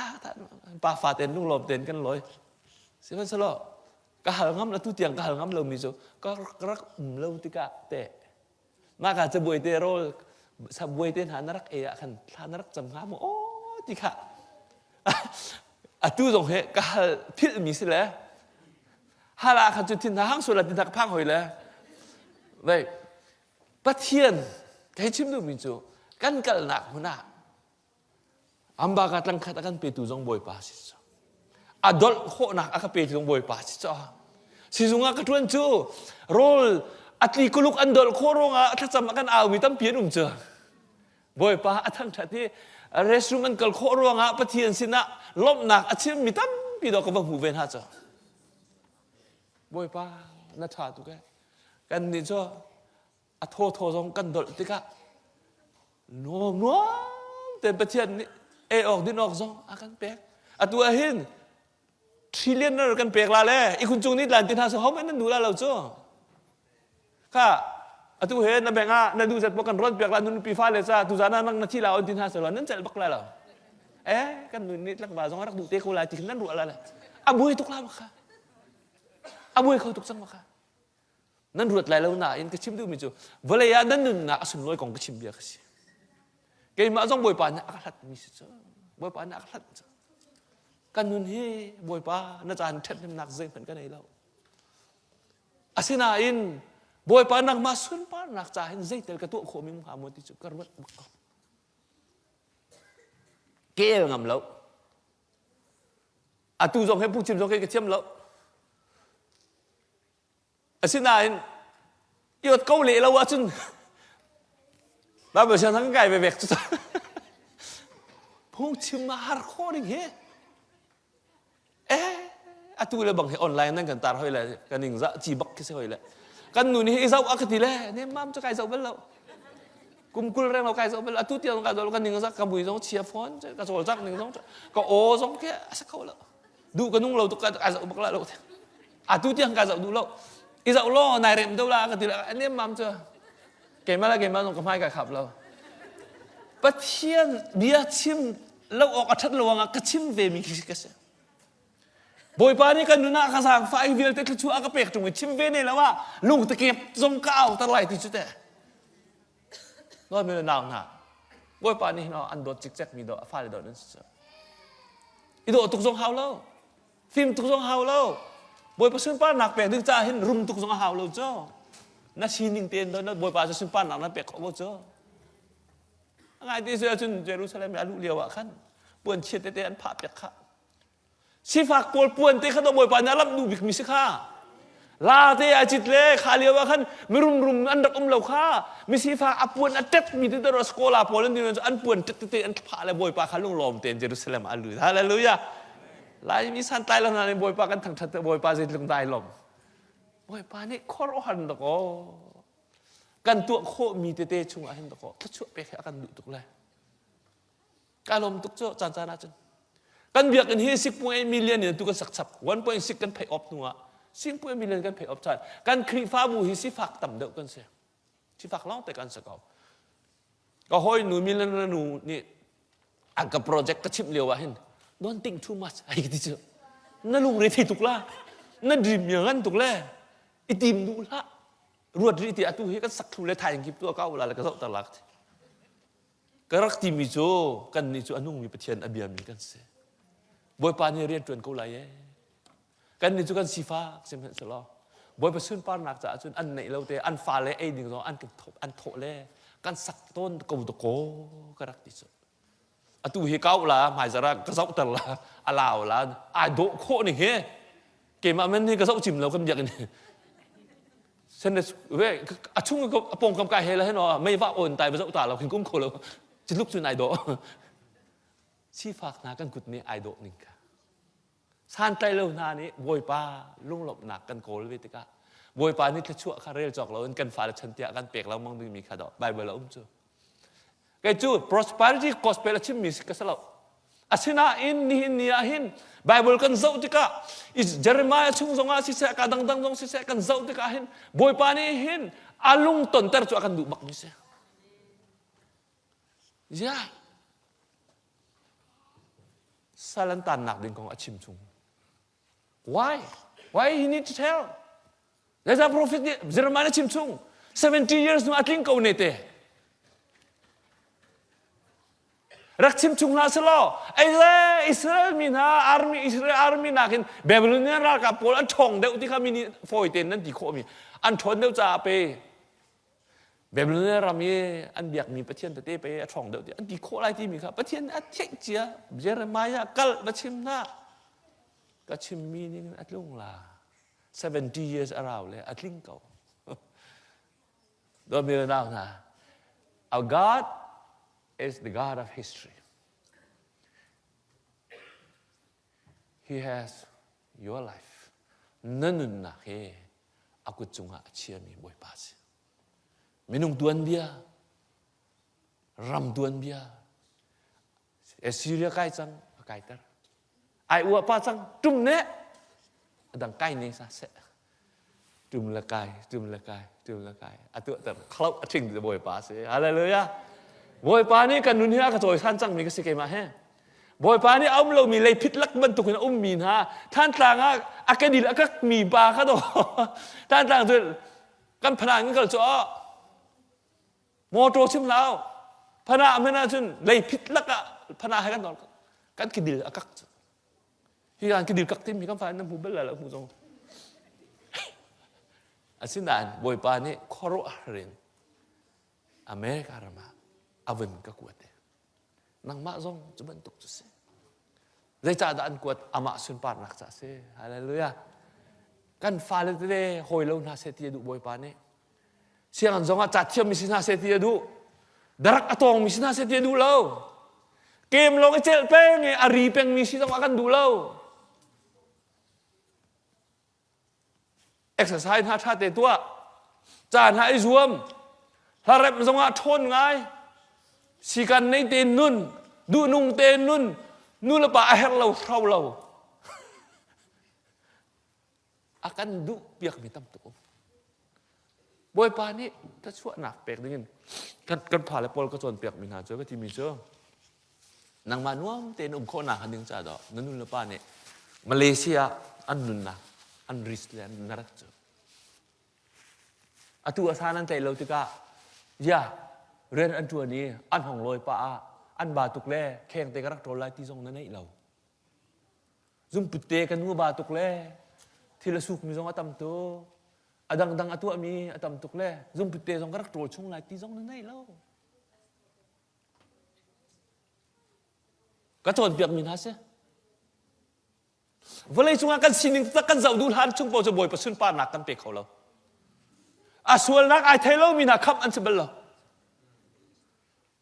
ป่าฟ้าเต็นลุงลมเต็นกันเลยสิมันสโลกะหางำละทุเตียงกะหางำเรามีโซก็รักเราติกะเตะมากอาจจะบวยเตโรสับบวยเตนหานรักเอะคันหานรักจำหามโอ้ติกะตู้ตรงเหกะพิษมีสิเลยฮาลาขันจุดทินทางสุดละทินทางพังหอยเลยเลยปะเทียนใครชิมดูมีโซกันกัลนักหัวหน้าอัมบากาตังขัดกันเปตูจงบวยปาสิอดอลโคนักอาคาเปจงบอยป้าสิจ้าสิจุงอาคาทวนจูโรลอัตลีกุลุกอันดอลโครงอาถ้าจำกันเอามีตั้มเพียนเจอบอยป้าทั้งชาติเรสรุมันกัลโครงอาปะเทียนสินะลบหนักอาชิมมีตั้มปีดอกกับหูเวนฮะจ้าบอยป้าน่าชาตุกกันนี่จ้าอัทโทจงกันดอลติกะนัวแต่ปะเทียนนี่ออกดินออกจงอากันเป๊กอัตัวเห็นทริลเลียนนั่นกันเปกลาเลยอีคุณจุงนี่หลานตินหาสเขาไม่นั่นดูแลเราจ้ะค่ะอัตุเห็นนั่นแบงอ่ะนั่นดูเสร็จพอกันรถเปกลานุนปีฟ้าเลยจ้ะตุจานั่นนั่งนาทีเราตินหาสเรานั่นจะบักลาเรากันนุนนี่ลักบาสองรักดูเตะโคลาตินั่นดูอะไรล่ะบุยตุกลามาค่ะบุยเขาตุกสังมาค่ะนั่นรวดไหลเราหน้าอินกระชิมดูมิจูเวลานั่นนึงน่ะสุนลอยของกระชิมเบียกสิเกย์มาจ้องบุยป่านเนี่ยอักลัดมิสจ้ะบุยป่านเนี่ยอักลัดจ้ะกันนุนเฮบอยป้าน่าจะอันเท็ดน้ำหนักเซ็งเหมือนกันไอ้เราอาศินาอินบอยป้านักมาสุนป้านักจ่าเห็นเซ็งแต่กระตัวโคมิมุฮามุติจุกระวัดบุกเกี่ยงำเราตูจงให้ผู้ชิมจงให้กระเทียมเราอาศินาอินยอดเกาหลีเราว่าจุนบ้าเบอร์ฉันทั้งไก่ไปเบกจุดผู้ชิมมาฮาร์ดคอร์ดิ้งเฮ atu le bang he online nan kan tar hoi le kan ning za chi bak ke se hoi le kan nu ni izau akati le ne mam cho kai zau bel lo kum kul reng lo kai zau bel atu tiang kai zau kan ning za ka bui zong chia phone ka zol jak ning zong ka o zong ke sa khau lo du ka nung lo tu ka zau bak la lo atu tiang ka zau du lo izau lo nai rem đâu la akati le ne mam cho ke ma la ke ma zong ka mai ka khap lo But here, dia chim lau ok athat lawanga ka chim ve mi kise. Boy pa ni kan nuna ka sang fa vil te chu aka pek tung chim ve ne lawa lung te kep zong kaw ta lai ti chu te. Lo me naw na. Boy pa ni no an dot chik chak mi do fa le do nan sa. Ido tuk zong haw lo. Phim tuk zong haw lo. Boy pa sun pa nak pek dik cha hin rum tuk zong haw lo cho. Na sining ten do na boy pa sun pa nak na pek ko cho. Ngayที่เสือชุนเยรูซาเล็มอาลุเลียวะขันปวนเชียเตเตอันผาเปียกข้าสิฝากปวนเตขดมวยปานารับดูบิกมิสิข้าลาเตอาจิตเล่ขาเลียวะขันมิรุมอันดักเหล่าข้ามิสิฝากอปวนอันเต็ดมีที่ตรสโกลาพอลันดินอันปวนเตเตอันผาเลยบวยปาขันลุงลมเตนเยรูซาเล็มอาลุฮาเลลูยาลายมีสันตายแล้วนะในบวยปากันทั้งทัดบวยปาเสร็จลงตายลมบวยปานี่ขอร้อนตะโกกันตัวโคมีเตชุงอาเห็นตะโกถ้าช่วยไปแค่กันดุตุกเลยการลมตุกโจจานนะจันกันเบียกันที่10.8 millionเนี่ยตุกันสักสับ1.6กัน pay off นัว10.8 millionกัน pay off จานกันครีฟ้าบูฮิสิฟักต่ำเดียวกันเสียสิฟักล่องแต่กันสกาวก็ห้อยหนูมีแล้วหนูนี่อันกับโปรเจกต์ก็ชิมเลียวว่าเห็น don't think too much ไอ้ที่เจอนั่นลุงเรทีตุกละนั่นดีมอย่างนั้นตุกละอีทีมดูละรวดรีที่อาตุเฮกันสักทุเรศไทยกิบตัวเก้าเวลาแล้วก็ต้องตลักก็รักทีมิโจกันนี่โจอันนุ่งมีประเทศอาเบียมีกันเสียบอยปานนี่เรียนจนเก้าไหลกันนี่โจกันสีฟ้าเสียมเห็นสลอบอยไปซุนปานนักจ่าซุนอันไหนเราเตะอันฟ้าเลยไอ้หนึ่งสองอันกันทบอันโถเลยกันสักต้นกูตะโกก็รักที่สุดอาตุเฮเก้าละหมายจะรักก็เจ้าตละอาลาวละไอ้โดโคนี่เฮเกมมันนี่ก็เจ้าจิมเราก็อยากนี่ฉันเนี่ยเว้ยอาชุ่งก็ปงกำกายเฮแล้วให้หนอไม่ว่าโอนตายไปสักตาเราขึ้นกุ้งโคเราจะลุกจนไอโดชีฝากนากันกุดนี้ไอโดนิ่งค่ะซานไตเลวนานี้บอยปาลุ่งหลบหนักกันโกลเวติกาบอยปานี่ถ้าชั่วคาเรลจอกเรากันฝ่าชันเตียกันเปียกเรามั่งมีขาดอกใบเบลเราจูไกจู prosperity gospel ชิมมีสิกษัตริย์อาชินาอินนี่หินไบเบิลกันเจ้าติกาอิสเยเรมียาชุ่งซงอาสิเสกดังซงสิเสกันเจ้าติกาหินบอยปานี่หินอาลุงตนเตอร์ชั่วกันดูบักมิเสya salan tanak din kong achim chung why he need to tell there's a prophet Jeremiah chim chung 70 years no atling kau nete rak chim chung na selo Israel min ha Israel army nakin Babylonian ra ka pol an thong deu ti kami ni foi ten nan ti kho mi an thon deu cha peแบบนี้เรามีอันเบียกมีประเทศเตะไปช่องเดียวอันที่โคไลที่มีครับประเทศอันเที่ยงเจียเยอรมนีกัลมาชิมนะก็ชิมมีนี่อัดลุงลา70 years around เลยอัดลิงเก่าโดยมีเรื่องราวนะ Our God is the God of history He has your life นั่นน่ะเฮอากุจงอาเชียมีบอยปาสMinung tuan dia, ram tuan dia, Syria kai chang kai ter, ai ua pa chang tum ne, adang kai ni sa se, tum la kai, atu ter klau ating de boy pa se, hallelujah, boy pa ni kan dunia ka toy san chang mi ka se ke ma he, boy pa ni om lo mi lei phit lak ban tuk na min ha, than tlang a akadil akak mi pa ka do, than tlang tu kan phanang kan choโมโตชิมแล้วพระนาไม่น่าจุนเลยพิษลักอะพระนาให้กันตอนกันกิดดิลอกักที่การกิดดิลกักที่มีคำฟ้าน้ำหูเบลล์แล้วหูทรงอาศินดานบอยปานี่คอรุอาเรนอเมริการามาอาวันก็กวดนังมาทรงจะบรรทุกจุดเสียใจจ่าด่านกวดอามาสุนปานนักจ่าเสียอะไรเลยอะกันฟ้าเลยที่ได้หอยลงนาเสตีดูบอยปานี่siang zonga chatia misina setia du darak atong misina setia du lau kem lo kecil peng ari peng misi tong akan du lau exercise หาชาเตตัวจานหาไอรวมถ้าเร็บสงะทนไงสิกันในเตนนุ่นดูนุ่งเตนนุ่นนู่นละป่าเฮเราเราakan du biak mitam tu boy pa ni ta chua nak pek dingin kan pha le pol ko chon pek min ha cho ka ti mi cho nang manuam ten kho na han ding cha do nun la pa ni Malaysia an nun na an rislan narak cho atu asanan tai lo ti ka ya ren an tu ni an hong loi pa an ba tuk le kheng te ka rak tol lai ti jong na nei lo zum putte kan nu ba tuk leทีละสุกมีสองอาตำตัวดังอาตัวมีอาตำตุกเล่ซุ่มปิดเตะสองกระโดดช่วงไหลตีสองนั่นไงเล่ากระโดดเปียกมีนัสเซ่เวลาช่วงกันสิ่งหนึ่งตะกันเจ้าดูหันช่วงปอจะบ่อยประชุนป้าหนักกันเปียกเขาแล้วส่วนนักไอเทลเรามีนักขับอันเสบแล้ว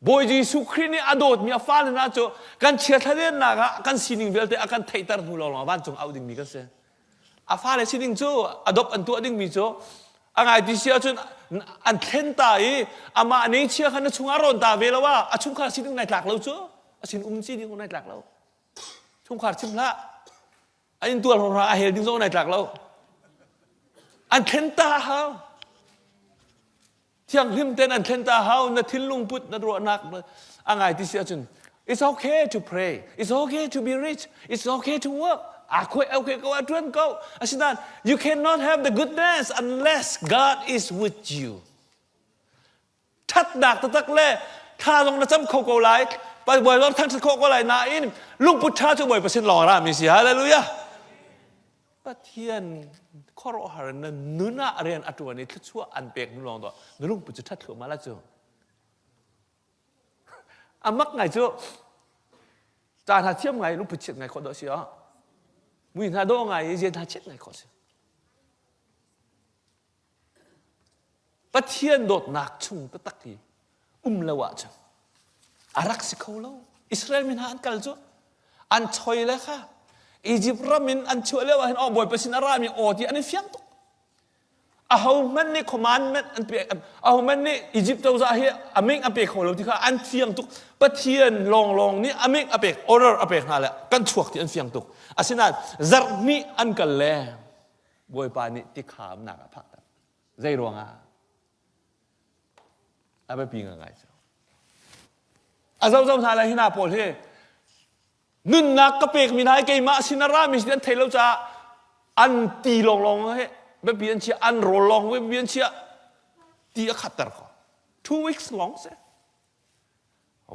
บ่อยจีสุครีนี่อดมีฟ้าเลยนะจ๊กันเชียร์ทะเลนักกันสิ่งหนึ่งเวลาแต่อาการไทยตาดูเราบ้านจงเอาดิ่งมีกันเซ่ฟ้าเลยสิ่งหนึ่งจ๊อดอันตัวดิ่งมีจ๊อันไงที่เชียร์จนอันเทนตายอามาอันนี้เชียร์ขันช่วงอารมณ์ตาเวลาว่าช่วงขาสิ่งหนึ่งในหลักเราจ๊สิ่งสิ่งหนึ่งในหลักเราช่วงขาชิมละอันนี้ตัวเราเห็นสิ่งในหลักเราอันเทนตาเขาที่ยังหิมเต้นอันเทนตาเขานาทิลลุงพุทธนรวนักอันไงที่เสียจน it's okay to pray it's okay to be rich it's okay to work okay go out and go อาชินัน you cannot have the goodness unless God is with you ทัดดักตักเล่ถ้าลงน้ำจำโคโกไลไปบ่อยรถทั้งโคโกไลนาอินลุงพุทธาจะบ่อยเปอร์เซ็นต์หล่อรามีเสียฮาเลลูยาปะเทียนข้อรอหารันนุน่าเรียนอัตวันนี้ถ้าชั่วอันเปียกนุลองตัวลุงพุทธทัดเถื่อมาแล้วจ้ะอามักไงจ้ะจานหาเทียมไงลุงพุทธไงคนเดียวเสียมุ้ยท่าโดไงเย็นท่าเช็ดไงคนเสียปะเทียนโดดหนักชุ่มตะตักทีละวะจ้ะอารักสิเขาแล้วอิสราเอลมินหาอันกัลจ้ะอันช่วยเลยค่ะอียิปต์รามินอันช่วยเลยว่าเห็นอ๋อบ่อยไปสินารามีอ๋อที่อันนี้เฟียงตุกเอามันนี่คอมมานด์เมนต์อันเปียเอามันนี่อียิปต์เราจะเห็นอเมริกาเปียกของเราที่เขาอันเฟียงตุกปะเทียนลองนี่อเมริกาเปียกออเดอร์อเปียกนั่นแหละกันช่วงที่อันเฟียงตุกอาศินันจักมีอันกันแลบ่อยปานี่ที่ขามหนักพักใจรวงอาไปปีงอะไรจ้ะอาเจ้าทานอะไรที่น่าปวดที่นุ่นนักกระเปกมีนายเกยมาสินารามิสเดียนเทลจะอันตีลองเฮ้แบบเบียนเชียอันโรลองแบบเบียนเชียตีขัดตร์ก่อน 2 weeks long เสีย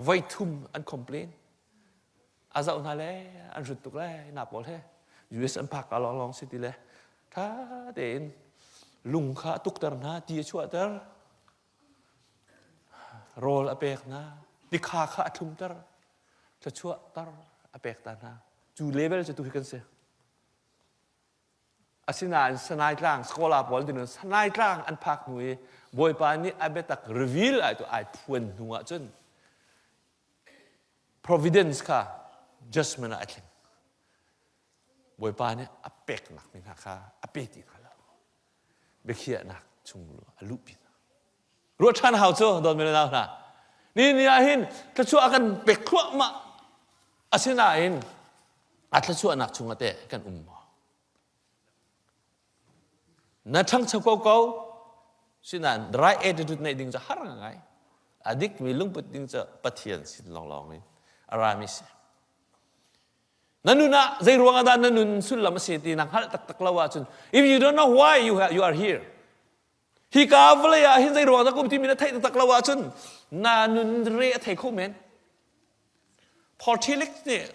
ไว้ทุ่มอัน complain อาเจ้าทานเลยอันสุดตุกเลยน่าปวดที่ US อันพักก็ลองสิทีเลยถ้าเดินลุงข้าตุกตร์นะตีชั่วตร์โรลอเปกนะดิข้าทุ่มตร์จะชั่วตร์อเปกตานะจูเลเวลจะตุกกันเสียอาศินันสนายกลางสกอลาบอลดินสนายกลางอันพักหนุ่ยบอยปานี่อาเบตักรีวิลไอตัวไอพวนหัวจน providence ค่ะ judgment ไอทิ้งบอยปานี่อาเปกหนักมินาค่ะอาเปติค่ะแล้วเบคียหนักชุงรัวอลุปินรถชันหาวโซ่โดนไม่ได้แล้วนะนี่อาหินถ้าชั่วกันเปกขวมาอาศินันอาถ้าชั่วหนักชุงอาเตะกันนั่นทั้งชาวเก่าสินันไรเอดิทุดในดิ่งจะหาร่างไงอดีตมีลุงปุดดิ่งจะปะเทียนสิลองนี่อารามิสนั่นนู่นนะใจรวงอาดานนั่นนู่นสุดละมาเสียทีนังฮัลตักละว่าจน if you don't know why you are here ฮิกาฟเลยอะหินใจรวงตะกุบที่มีนัทไทยตักละว่าจนนั่นนู่นเรียไทยคู่เมนพอที่เล็กเนี่ย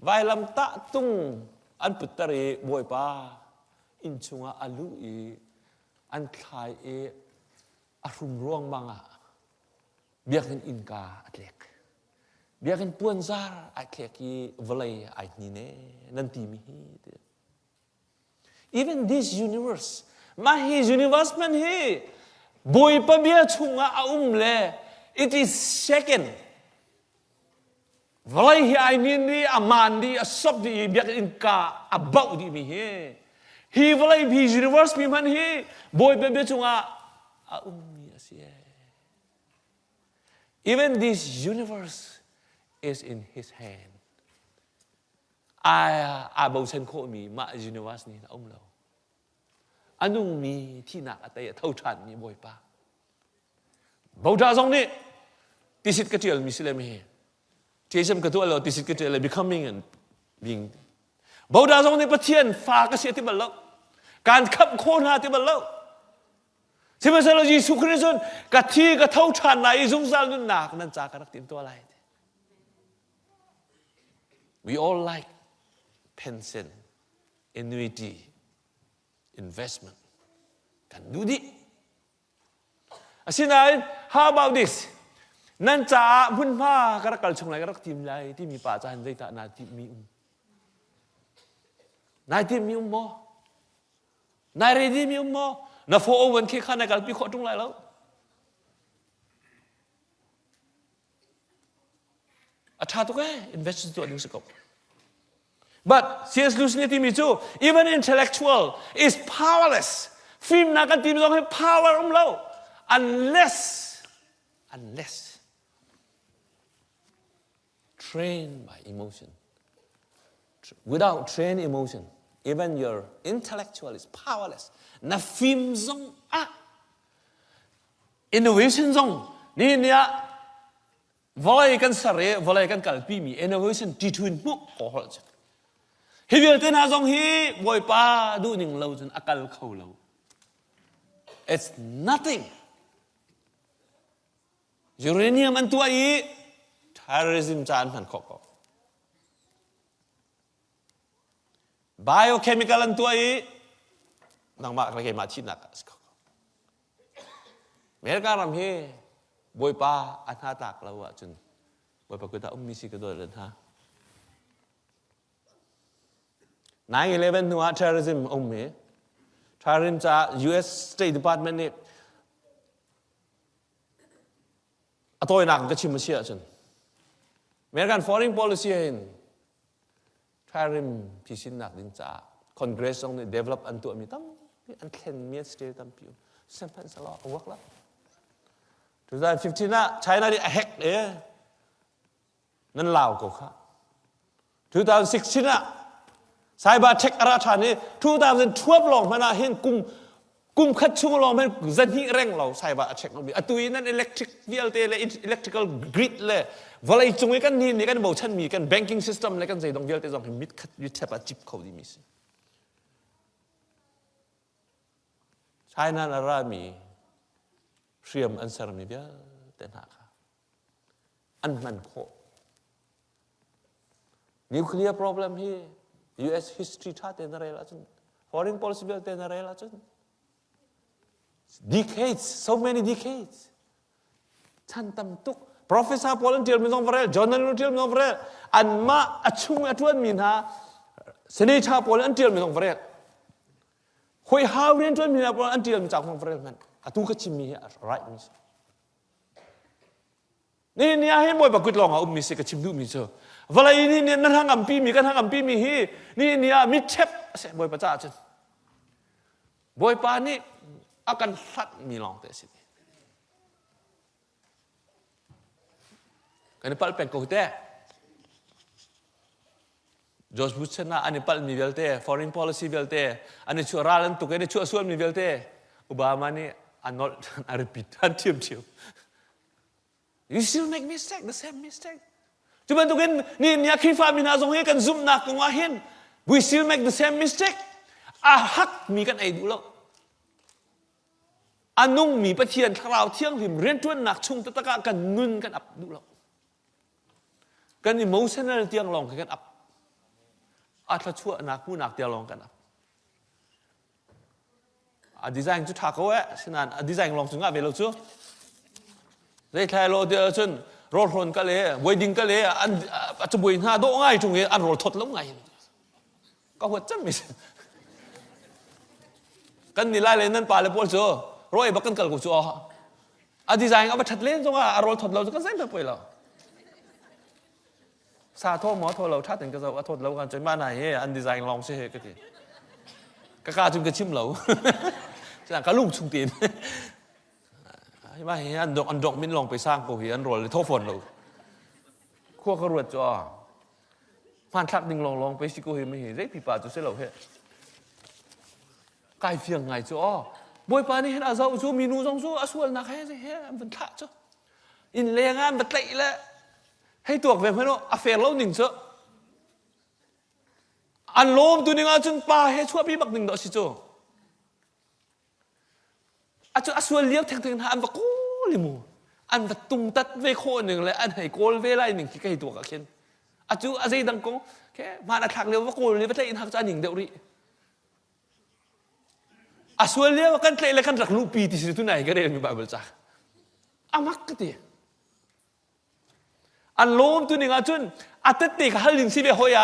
ไวลำตะตุ้งอันปุตตะรีบวยป้าอินชงอาลูอีอันคลายอารมณ์ร่วงบังอ่ะเบียกันอินกาอัดเล็กเบียกันปวนซาร์อัดเล็กอีวลัยอัดนี่เน่นันทีมีฮี even this universe มาฮี universe มันฮีบวยปะเบียชงอาเล่ it is secondวลัยฮีอันนี้อามันดีอาศพดีเบียกันอินกาอาบ่าวดีมีฮี Hi valai bi universe mi man hi boy be chunga a mi asia. Even this universe is in his hand. I bầu sen khô mi ma universe ni ông lâu. Anung mi thi nak atai thâu chan mi boy pa. Bầu ra song ni tisit ka tiel mi sile mi. Tiesam ka tu lo tisit ka tiel becoming and being. Bầu ra song ni pathian fa ka sia ti bal lo. Kan khap khôn ha ti bal lo. Sebab kalau Yesus Kristus kati ka thâu chan na izung zal nun nak nan cha ka rak tim to lai. We all like pension, annuity, investment. Can do it. Asinay, how about this? Nan cha mun pa ka rak kal chung lai ka rak tim lai ti mi pa cha han dai ta na ti mi na ti mi mo. Na ready mi mo. Na fo wen ke khan kal pi kho tung lai lo. Atha to ke invest to ning sekop. But C.S. Lewis ni timi chu even intellectual is powerless. Film na kan tim song power lo unless trained by emotion. Without trained emotion, even your intellectual is powerless. Na film song innovation song ni nia volai kan sare volai kan kalpi mi innovation ti thuin mu ko hol. Hi vil ten ha song hi boy pa du ning lo chen akal khau lo. It's nothing. Uranium an tua i terrorism chan han khok. Biochemical an tua i nang mak lagi mati nak. Mereka ram hi boy pa an ha tak lo wa chen. Boy pa kita misi ke do den ha. 9/11 nuwa terrorism me. Terrorism cha US State Department ni atoy nak ka chim sia chen. American foreign policy in terrorism pisin nak din cha Congress ong ni develop an tu mi tam an khen mi state tam piu. Sampan sa lo work la. 2015 na China di hack nan lao ko kha. 2016 na Cyber attack arachani 2012 long mana hin kum khat chung long man zan hi reng lo cyber attack lo bi atui nan electric vehicle te le electrical grid le volai chung kan ni kan bo chan mi kan banking system le kan zai dong vehicle te jong mit khat yu thap a chip kho di mi si China na ra mi riam an sar mi bia ten ha kha an man kho nuclear problem hi US history cha te na rela chun foreign policy bill te na rela chun decades so many decades chan tam tuk professor Paul Tiel mi song vrel journal Tiel mi song vrel an ma achung atuan min ha senator Paul Tiel mi song vrel hoi how ren tuan min ha Paul Tiel mi chak song vrel man atu ka chim mi right mi ni a he moi ba kut long ha mi se ka chim du mi so Valai ini nan hangam pi mi kan hangam pi mi hi ni a mi chep se boy pa cha chen boy pa ni akan sat mi long te sini kan pal pen ko te George Bush na ani pal mi velte foreign policy velte ani chu ralan tu ke chu suan mi velte Obama ni anol I repeat antium you still make mistake the same mistake Cuba tu kan ni akhifa mina zong he kan zoom nak ngahin. We still make the same mistake. Hak mi kan ai dulo. Anung mi pathian tharau thiang him ren tuan nak chung tataka kan nun kan ap dulo. Kan emotional tiang long kan ap. Atla chua nak mu nak tiang long kan ap. Design chu thak ko sinan design long chu nga ve lo chu. Dei thai lo de chun roll hon ka le wedding ka le an chu buin ha do ngai chung an roll thot lo ngai ka hot cham mi kan ni lai le nan pa le pol chu roi ba kan kal ko chu a design a ba that len chung a roll thot lo chu kan sai pa poi lo sa tho mo tho lo that ten ka zo a thot lo kan chai ma nai he an design long se he ka ti กะกาจุนกะชิมเหลาจากกะลุงชุงตีนไม่เห็นอันดอกมินลองไปสร้างกูเห็นอันรวยเลยโทษฝนเราขั้วกระรวดจ่อผ่านทักดิ่งลองไปสิกูเห็นไม่เห็นได้ปีป่าจุเสเหลาเฮ้กายเฟียงไงจ่อบอยปานี่เห็นอาเจ้าจู่มีนูจงจู่อาส่วนนักเฮ้เฮ้มันทักจ่ออินเลี้ยงอันบัดเตะแล้วให้ตัวเวมเพื่อนอาเฟรเราหนึ่งจ่ออันโลมตัวนึงอาจุนป่าเฮ้ชั่วพี่บักหนึ่งดอกสิจ่ออาจจะส่วนเลี้ยวแทงๆอันบักโก้ลิมูอันบัดตุงตัดเวโคหนึ่งเลยอันให้โกลเวไลหนึ่งที่ใกล้ตัวกับเช่นอาจจะอาศัยดังกงแค่มาหน้าทางเลี้ยวว่าโกลเลยไม่ได้อินทักจานหนึ่งเดียวรีส่วนเลี้ยวกันเตะเลยกันรักลูปีที่สุดที่ไหนก็เรียนมีบาเบิลจ้าอามักก็ดีอันโลมตัวหนึ่งอาจุนอัตติกับฮัลลินซีเวหอย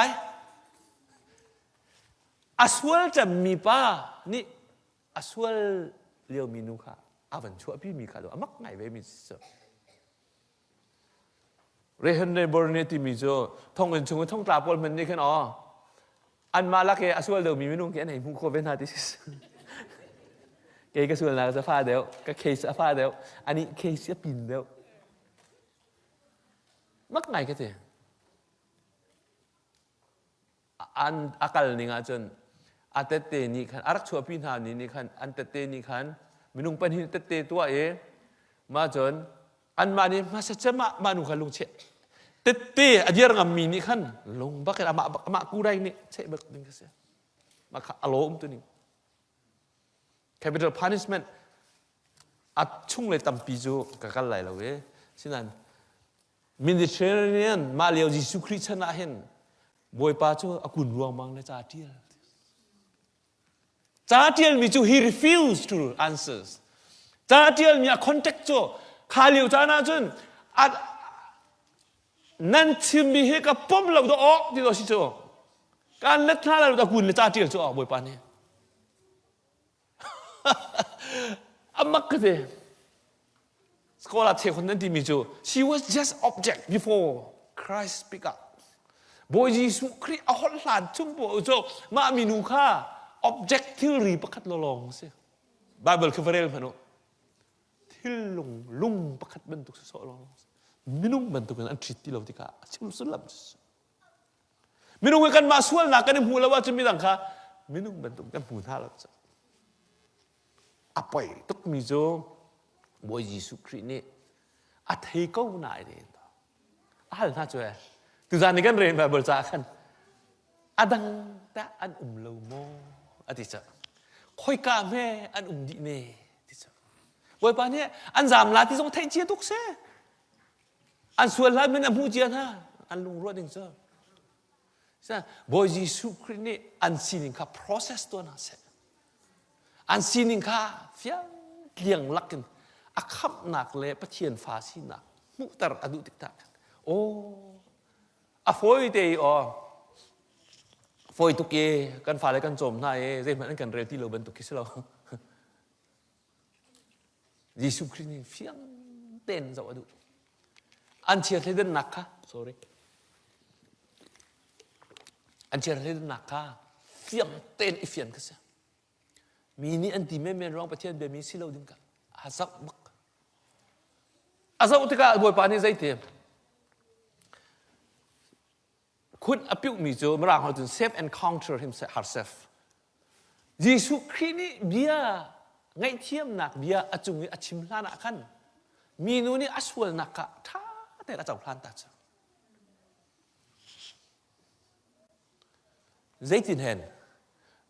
ส่วนจะมีป้านี่ส่วนเลี้ยวมีนูค่ะวันชั่วพี่มีค่ะตัวมักไงเวมิสเรฮันในบริเนติมิโซท่องเงินชงท่องตราปอลมันนี่แค่นอันมาละเกส่วนเลี้ยวมีนูแค่ไหนมุขเวนหาติสเกก็ส่วนละก็จะฟาเดียวก็เคสฟาเดียวอันนี้เคสจะปินเดียวมักไงก็เถอะอันอากาศนี่งาจนอัตเตนี่ขันอารักชัวพินหานี่ขันอันเตเตนี่ขันมินุงเป็นหินเตเตตัวมาจนอันมานี่มาสัจมานุขันลุงเชเตเตอดียร์งามีนี่ขันลงบักอามากูได้นี่เชบักนึงก็เสียมาอารมณ์ตัวนี้ capital punishment อัดชุ่งเลยตั้มปีโจกันไหลเราฉะนั้น Mediterranean มาเลียวยิสุคริสต์ชนะเห็นบอยป้าโจอากุนรวงมังในจ่าเทียลจ่าเทียลมีจู he refused to answers จ่าเทียลมีcontact โจขาเลียวจ่านาจนอัดนั่นชิมมีเหตุกับป้อมเราตัวออกที่ตัวสิโจการเล็ดท่าเราตัวกุนในจ่าเทียลโจออกบอยป้าเนี่ยอามักก็เดสกอลาเทคนนั้นที่มีจู she was just object before Christ speak up บอยยิสุคริเอาหลานชุ่มโบโจมามีนูค่า object ที่รีประคัดลองเสียไบเบิลคือเฟรลพนุที่ลุงประคัดบรรทุกสอลองมินุบรรทุกอันทริตที่เราที่กาชิมสุดลำมินุกันมาส่วนหนักกันในหูแล้วว่าจะมีต่างค่ะมินุบรรทุกกันหูท่าเราapa itu mizo boy Yesus Kristus ni athai kau nai de hal na chue tu zan ni kan ren ba bol cha kan adang ta an lo mo ati cha khoi ka me an di ne ti cha boy pa ni an zam la ti song thai chia tuk se an suan la men am hu jian ha an lung ro ding cha sa boy Yesus Kristus ni an sin ka process to na seอันซีนิงค่ะเฟียงเลี้ยงลักกันอักขับหนักเลยประเทียนฟ้าซีนักมุตรอดุติกตาโอ้อะฟอยเตยอ๋อฟอยตุกเยกันฟ้าเลยกันจมหน้าเรื่องมันกันเรื่องที่เราบรรทุกคิดเรายิสุคริสต์เฟียงเต้นสวัสดุอันเชียร์เล่นหนักค่ะ sorry อันเชียร์เล่นหนักค่ะเฟียงเต้นอีเฟียนก็เสียมีนี่อันที่ไม่ร้องประเทศแบบนี้สิเราดึงกันอาซักบักอาซักอุตกะบอยปานี่ใจเทียมคุณอภิวมีโจมร่างเขาถึง self encounter himself herself ยิสุคริสต์นี่เบียไงเทียมหนักเบียอจุงอชิมลานักขันมีนู่นนี่อสวลนักกะท่าแต่ละเจ้าพลานตัดใจตินเห็น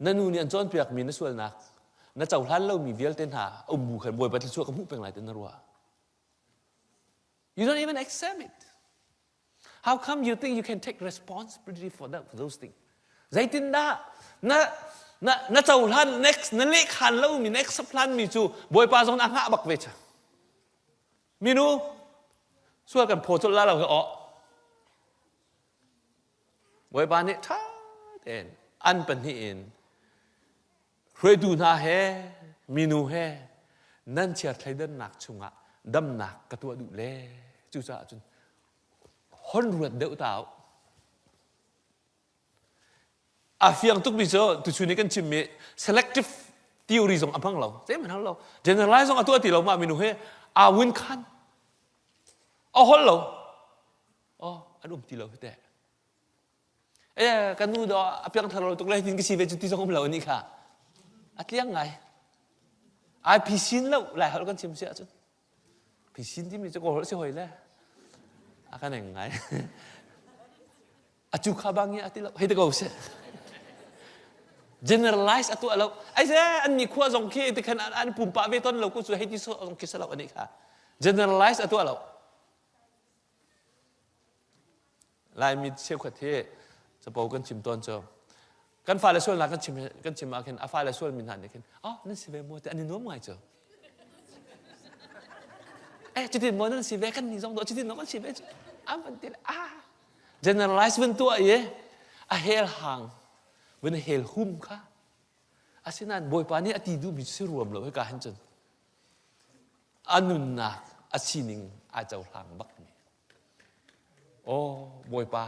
นั่นนู่นนี่อันจอนเปียกมีนสวลนักนั่นเจ้าท่านเรามีเวลเต้นหาบุขันบวยปฏิชั่วกับผู้เป็นไรเต้นรัว You don't even accept it. How come you think you can take responsibility for that for those things? ใจตินได้นั่นเจ้าท่าน next นั่นเลขขันเรามี next พลันมีจูบวยปลาสองนางหะบักเวชมีนูช่วยกันโพจุลละเราก็อ๋อบวยปลาเนี่ยท่าเด่นอันเป็นที่เองเคยดูน่าเฮมีนูเฮนั่นเชียร์ไทยเดินหนักชุงะดำหนักกระตัวดุเล่จู่จ้าจนฮอนรวดเดือดเต่า afiang tuk biso tu suni kan cimme selective theory zong apang lo thế mà lo generalize zong atu ati lo ma minu he a win khan a hol lo adum ti lo te kan nu do apiang thalo tuk lai tin ki si ve chu ti zong lo ni kha atliang ngai ai pi sin lo lai hol kan chim sia chu pi sin ti mi chu ko hol se hoi le akan ngai acu khabang ya ati lo he te go se generalize atu alo ai se an ni khwa zong ki ti khan an pum pa ve ton lo ku chu he ti so zong ki salo ani kha generalize atu alo lai mi che khwa theจะบอกกันชิมตอนเจ้ากันฟ้าและส่วนละกันชิมมาเห็นฟ้าและส่วนมินหันเนี่ยเห็นนั่นสิเวโมแต่อันนี้น้องไงเจ้าจุดที่โมนั่นสิเวกันนี่สองตัวจุดที่น้องกันสิเวมันติดgeneralize เป็นตัวเย่เฮลหังเป็นเฮลหุ่มค่ะสินั้นบอยปานี่อดีดูมิสิรวมเลยกันจนอันนุนนักสินิงอาเจ้าหลังบักนี่บอยปา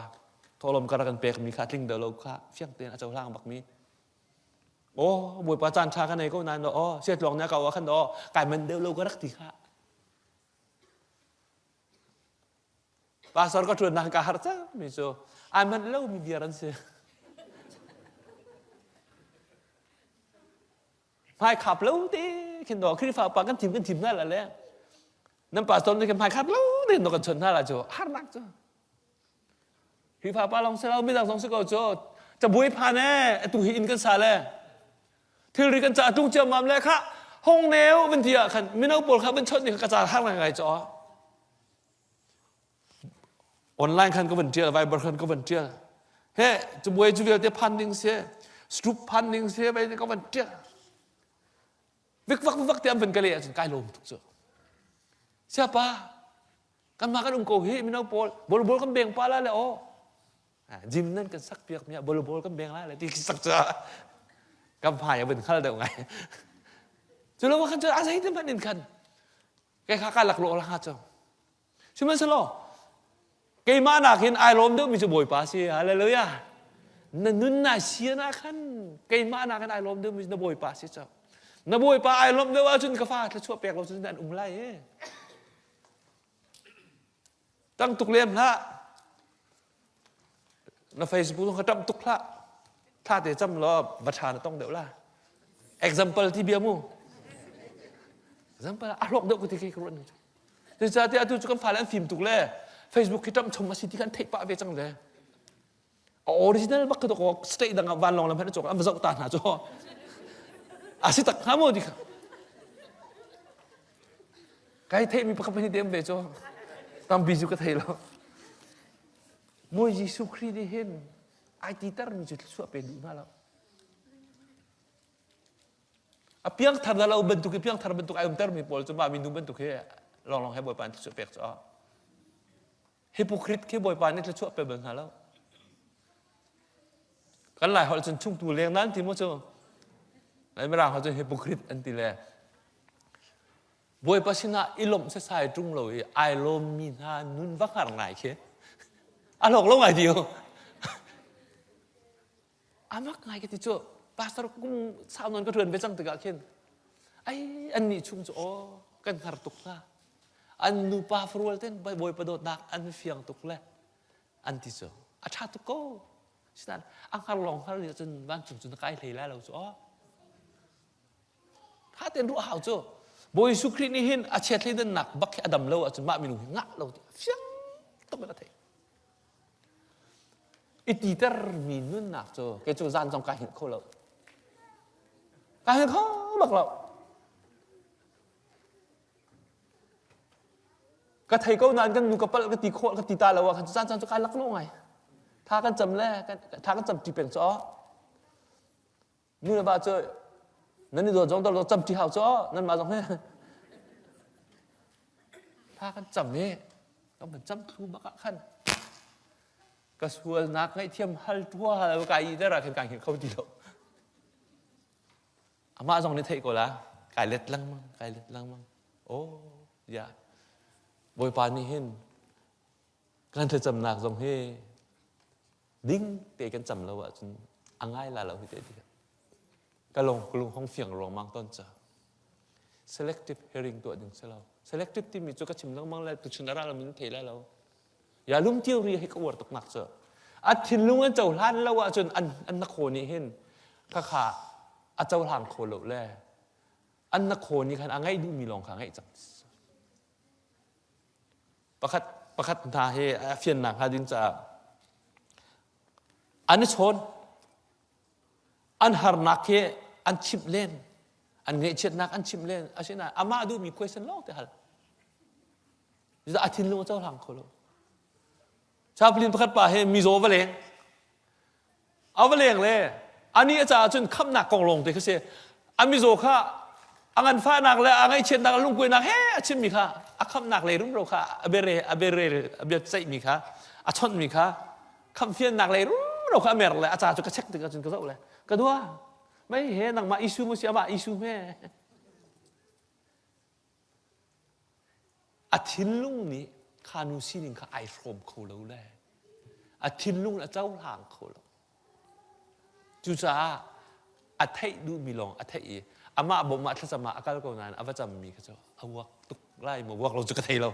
ทอลมกระกันเปกมีขาดลิงเดลค่ะเฟียงเตียนอาเจ้าหลังบักมีบอยปาจานชากันไหนก็นานเสียจลองเนี่ยเขาว่าขันกายมันเดลก็รักตีค่ะpasar ko tuan nak harta miso aman lau mi biaran se mai khap lau te kin do kri fa pa kan tim na la le nam pastor ni kan mai khap lau te no kan chon na la jo har nak jo kri fa pa long se lau mi dang song se ko joจะบุยพาแน่ตุหินกันซาเลยที่ริกันจ่าตุ้งเจียมมัมเลยค่ะห้องแนวเป็นเดียขันไม่เอาปวดครับเป็นชดนี่กระจายห้างไงจ้อออนไลน์คันก็เป็นเจียไวเบอร์คันก็เป็นเจียเฮ้จะบุยจูเวียเตพันดิงเสียสตูปพันดิงเสียไปก็เป็นเจียวิกวักเตรียมเป็นกะเลยจนใกล้ลมทุกเจ้าsiapa kan makan ungkohi minau bol kan beng pala le jim nan kan sak piak nya bol kan beng la le ti sak cha kan phai ya ben khal da ngai chu lo kan cha asai te man kan kai kha ka lak lo la ha cha siman selo kai ma na kin ai lom de mi chu boi pa si hallelujah nun na sia na kan kai ma na kan ai lom de mi na boi pa si cha na boi pa ai lom de wa chun ka fa la chu pek lo chun dan laiตั้งตุกเลียมละในเฟซบุ๊กเขาจำตุกละถ้าเดี๋ยวจำรอบัชาต้องเดี๋ยวละ example ที่เบียมู example อารมณ์เดี๋ยวกูที่เขาเรื่องนี้จะที่อาตุจุกันฝ่ายแล้วฟิล์มตุกเล่เฟซบุ๊กเขาจำชมมาสิที่กันเทปปะเวจังเลยออริจินัลบักก็สเตย์ดังวันลองแล้วไม่ได้จบอันมาจากตาหนาจ้ออาศิตักหาโมดิค่ะใครเทปมีประคับให้เต็มเบจ้อตามบิจุก็เทแล้วมวยยิสุครีได้เห็นไอติตาร์มีจุดสวบเป็นดูมาแล้วเพียงทาร์ดเราบรรทุกเพียงทาร์บรรทุกไออุมเตอร์มีพอลจะมามีดูบรรทุกเฮลองให้บอยปานที่สวบเป็กจ้าฮิปโปคริตแค่บอยปานนี่จะสวบเป็นแบบนั้นแล้วกันหลายเขาจนชุ่มตัวเลี้ยงนั้นที่มั่วจ้าในเวลาเขาจะฮิปโปคริตอันที่แรกบอยปัสนาอิลมเสสายจุงเลยไอลมมีนานุนวักหางไหนเคอารมณ์ลงไงเดียวอามักไงกันที่จ้าภาษากุ้งสาวนนก็เถื่อนไปจังตึกอาเคนไออันนี้ชุงจ้ากันหาตุกละอันนูปาฟรัวเต้นบอยประโดดนักอันเฟียงตุกละอันที่จ้าอาชาตุกโก้ฉะนั้นอังคารลองคารเดียวจนบ้านจุนใกล้เลยแล้วจ้าถ้าเต้นรู้หาวจ้าบอยสุครีนี่เห็นอาเชตลีเดนหนักบักอดัมเลวจนมามีหนุ่มงักเลวเฟี้ยงต้องเป็นอะไรอิติเตอร์มีนุ่นหนักจ้ะแกจูจานจงการเห็นเขาเลวการเห็นเขาบักเลวก็ไทยก็นานกันอยู่กับปลก็ตีโคก็ตีตาเลวกันจานจงการลักโน่ไงท่ากันจำแรกท่ากันจำจีเป็นจ้อนู่นบ้าจ้ะนั่นนี่ตัวจงตัวจำจีหาวจ้อนั่นมาตรงนี้ถ้ากันจำนี่ต้องเป็นจำทูบักขันก็ส่วนนักให้เทียมฮัลทัวอะไรก็ไกลได้ระการเห็นเขาดีแล้วอามาตรงนี้เทก็ละไก่เล็ดลังมั้งไก่เล็ดลังมั้งโอ้ยาบอยปานนี่เห็นการเธอจำหนักตรงนี้ดิ้งเตะกันจำแล้วอ่ะจน angai la lo hite dia kalong hong fiang rong mang ton cha selective hearing to ding selo selective ti mi chu ka chim lang mang la tu chunara la min thela lo ya lum tiu ri he ka war tok nak cha a thin lung an chau hlan lo wa chun an na kho ni hin kha kha a chau hlang kho lo le an na kho ni khan angai du mi long kha ngai chang pakhat na he a fian na ha din cha anชนอันหาร์นักเฮอันชิมเล่นอันเงยเช็ดนักอันชิมเล่นอาเช่นนั้นอามาดูมี question ลอกแต่ฮัลจะอาทิตย์ลุงเจ้าหลังเขาเลยชาวพลินประคัดป่าเฮมีโซวะเลงเอาวะเลงเลยอันนี้อาจารย์จนคำหนักกองลงแต่เขาเสียอันมีโซค่ะอันฟ้าหนักเลยอันไงเช็ดนักลุงกุยนักเฮ้อาชิมมีค่ะอันคำหนักเลยรุ่มเราค่ะอเบเรใจมีค่ะอาชนมีค่ะคำเฟียนหนักเลยรุ่มเราค่ะเมรเลยอาจารย์จะกระเช็คถึงกันจนกระเซาเลยกระดัวไม่เห็นหนังมาอิสูมุสยามาอิสูแม่อาทิตย์ลุงนี้คานูซีนิงข้าไอโฟมเขาแล้วแหละอาทิตย์ลุงเจ้าหางเขาแล้วจุจ้าอาทิตย์ดูมีลองอาทิตย์อามาบอกมาทัศมาอากาศก็นานอาว่าจำมีก็เจ้าเอาวักตุกไล่มาวักเราจะกระเทยเรา